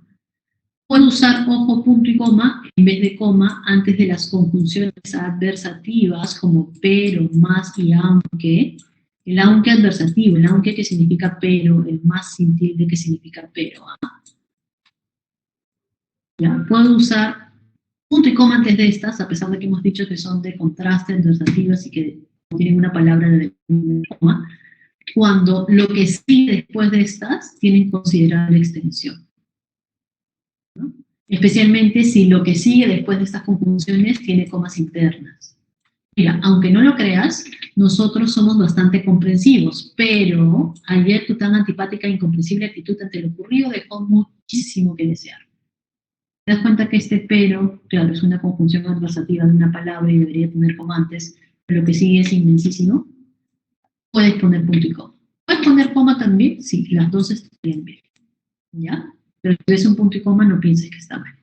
Puedo usar, ojo, punto y coma en vez de coma antes de las conjunciones adversativas como pero, más y aunque. El aunque adversativo, el aunque que significa pero, el más sin tilde que significa pero. ¿Ah? ¿Ya? Puedo usar punto y coma antes de estas, a pesar de que hemos dicho que son de contraste, adversativas y que no tienen una palabra de coma, cuando lo que sigue después de estas tienen considerable extensión, ¿no? Especialmente si lo que sigue después de estas conjunciones tiene comas internas. Mira, aunque no lo creas, nosotros somos bastante comprensivos, pero ayer tu tan antipática e incomprensible actitud ante lo ocurrido dejó muchísimo que desear. Te das cuenta que este pero, claro, es una conjunción adversativa de una palabra y debería tener coma antes, pero lo que sigue es inmensísimo. Puedes poner punto y coma. ¿Puedes poner coma también? Sí, las dos estarían bien, ¿ya? Pero si ves un punto y coma, no pienses que está mal.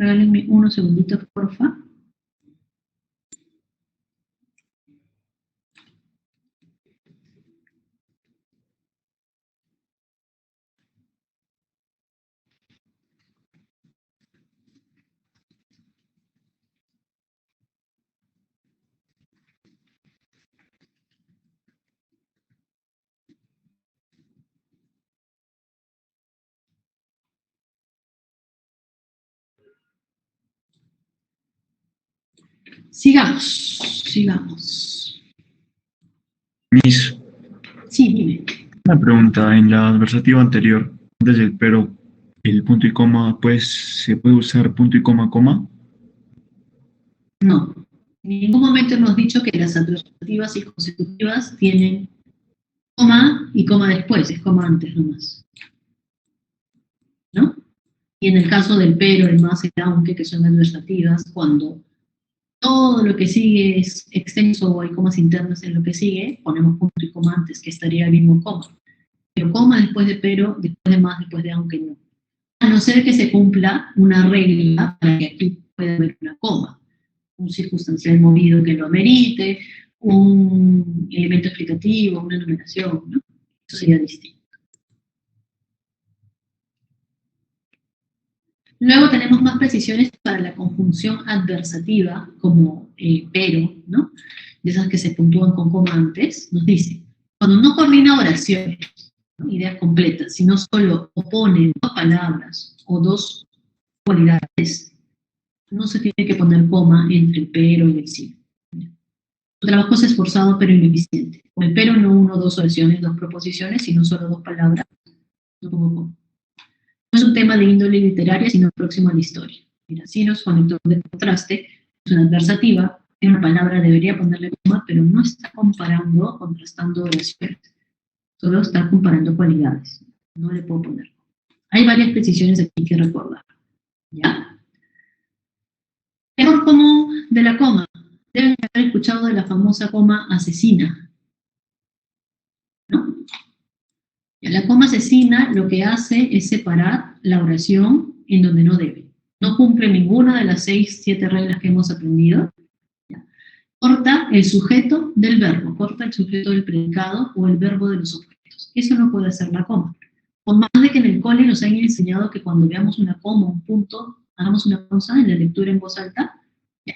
Regálenme unos segunditos, porfa. Sigamos. Miss, Sí, dime. una pregunta. En la adversativa anterior, antes del pero, el punto y coma, pues, ¿se puede usar punto y coma, coma? No. En ningún momento hemos dicho que las adversativas y consecutivas tienen coma y coma después, es coma antes nomás. ¿No? Y en el caso del pero, el más, el aunque, que son adversativas, cuando todo lo que sigue es extenso o hay comas internas en lo que sigue, ponemos punto y coma antes, que estaría el mismo coma. Pero coma después de pero, después de más, después de aunque no. A no ser que se cumpla una regla para que aquí pueda haber una coma, un circunstancial movido que lo amerite, un elemento explicativo, una enumeración, ¿no? Eso sería distinto. Luego tenemos más precisiones para la conjunción adversativa, como pero, ¿no? De esas que se puntúan con coma antes, nos dice, cuando no coordina oraciones, ¿no? Ideas completas, sino solo opone dos palabras o dos cualidades, no se tiene que poner coma entre el pero y el sí. Su trabajo es esforzado pero ineficiente. Con el pero no uno, dos oraciones, dos proposiciones, sino solo dos palabras, no pongo coma. No es un tema de índole literaria, sino próximo a la historia. Mira, Sinos, conector de contraste, es una adversativa, en una palabra debería ponerle coma, pero no está comparando, contrastando oraciones. Solo está comparando cualidades. No le puedo poner. Hay varias precisiones aquí que recordar. ¿Ya? Error común de la coma. Deben haber escuchado de la famosa coma asesina, ¿no? La coma asesina lo que hace es separar la oración en donde no debe. No cumple ninguna de las 6, 7 reglas que hemos aprendido. ¿Ya? Corta el sujeto del verbo, corta el sujeto del predicado o el verbo de los objetos. Eso no puede hacer la coma. Por más de que en el cole nos hayan enseñado que cuando veamos una coma, un punto, hagamos una pausa en la lectura en voz alta,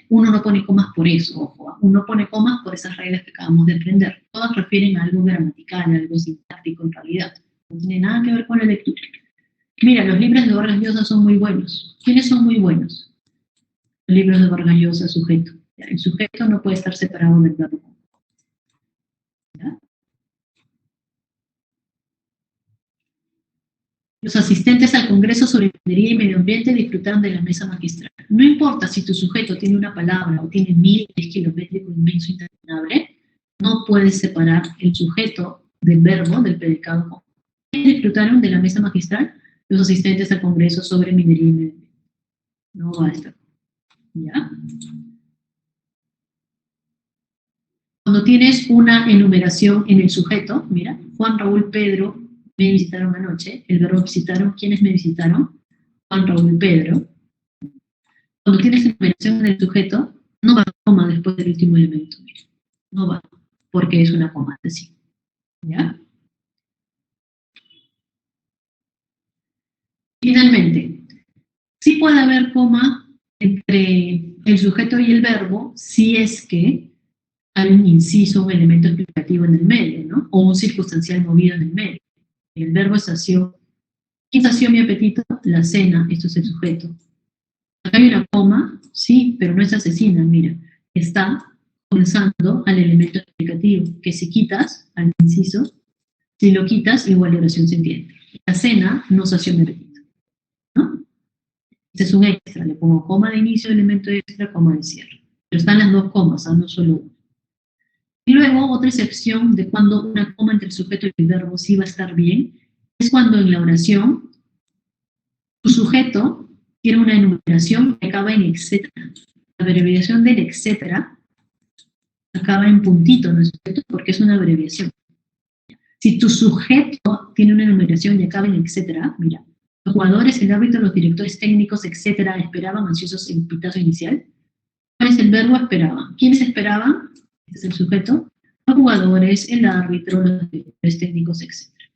uno no pone comas por eso, ojo, uno pone comas por esas reglas que acabamos de aprender. Todas refieren a algo gramatical, a algo sintáctico en realidad. No tiene nada que ver con la lectura. Mira, los libros de Vargas Llosa son muy buenos. ¿Quiénes son muy buenos? Los libros de Vargas Llosa, sujeto. El sujeto no puede estar separado del verbo. ¿Ya? Los asistentes al Congreso sobre Minería y Medio Ambiente disfrutaron de la mesa magistral. No importa si tu sujeto tiene una palabra o tiene 1000, es kilométrico, inmenso, interminable, no puedes separar el sujeto del verbo, del predicado. ¿Quiénes disfrutaron de la mesa magistral? Los asistentes al Congreso sobre Minería y Medio Ambiente. No va a estar. ¿Ya? Cuando tienes una enumeración en el sujeto, mira, Juan, Raúl, Pedro me visitaron anoche, el verbo visitaron, ¿quiénes me visitaron? Juan, Raúl y Pedro. Cuando tienes enumeración en el sujeto, no va coma después del último elemento, mira. No va, porque es una coma así. ¿Ya? Finalmente, sí puede haber coma entre el sujeto y el verbo si es que hay un inciso, un elemento explicativo en el medio, ¿no? O un circunstancial movido en el medio. El verbo sació. ¿Quién sació mi apetito? La cena, esto es el sujeto. Acá hay una coma, sí, pero no es asesina, mira. Está comenzando al elemento explicativo, que si quitas al inciso, si lo quitas, igual la oración se entiende. La cena no sació mi apetito, ¿no? Este es un extra, le pongo coma de inicio, elemento extra, coma de cierre. Pero están las dos comas, no solo una. Y luego, otra excepción de cuando una coma entre el sujeto y el verbo sí va a estar bien, es cuando en la oración tu sujeto tiene una enumeración que acaba en etcétera. La abreviación del etcétera acaba en puntito, ¿no es cierto? Porque es una abreviación. Si tu sujeto tiene una enumeración y acaba en etcétera, mira, los jugadores, el árbitro, los directores técnicos, etcétera, esperaban ansiosos el pitazo inicial. ¿Cuál es el verbo? Esperaban. ¿Quiénes esperaban? Este es el sujeto. Los jugadores, el árbitro, los directores técnicos, etcétera.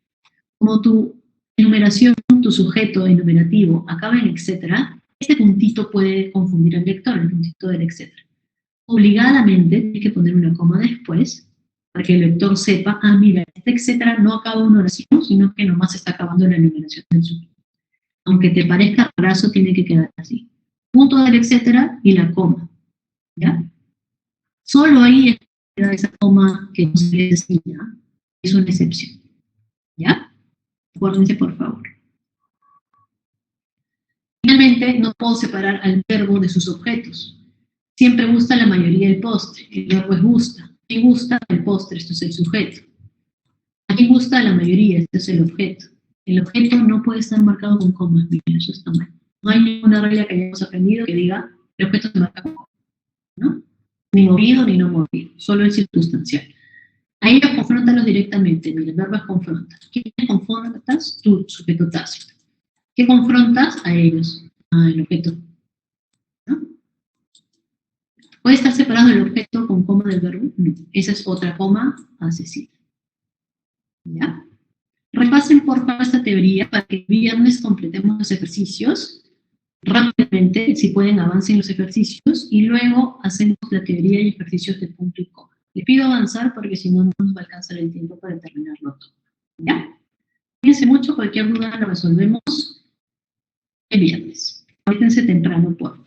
Como tu enumeración, tu sujeto enumerativo acaba en etcétera, este puntito puede confundir al lector, el puntito del etcétera. Obligadamente tienes que poner una coma después para que el lector sepa, ah, mira, este etcétera no acaba una oración, sino que nomás está acabando la enumeración del sujeto. Aunque te parezca raso, tiene que quedar así. Punto del etcétera y la coma. ¿Ya? Solo ahí es esa coma que no se designa, es una excepción. ¿Ya? Acuérdense, por favor. Finalmente, no puedo separar al verbo de sus objetos. Siempre gusta la mayoría del postre. El verbo es gusta. ¿Quién gusta el postre? Esto es el sujeto. ¿A quién gusta la mayoría? Este es el objeto. El objeto no puede estar marcado con comas. Mira, eso está mal. No hay ninguna regla que hayamos aprendido que diga el objeto se marca con comas, ¿no? Ni movido ni no movido. Solo el circunstancial. A ellos confróntalos directamente. Mira, el verbo es confrontar. ¿Quién confrontas? Tú, sujeto tácito. ¿Qué confrontas? A ellos. El objeto. ¿No? ¿Puede estar separado el objeto con coma del verbo? No. Esa es otra coma asesina. ¿Ya? Repasen por favor esta teoría para que el viernes completemos los ejercicios. Rápidamente, si pueden, avancen los ejercicios y luego hacemos la teoría y ejercicios de punto y coma. Les pido avanzar porque si no, no nos va a alcanzar el tiempo para terminarlo todo. ¿Ya? Fíjense mucho, cualquier duda la resolvemos el viernes. Cuéntense temprano, por favor.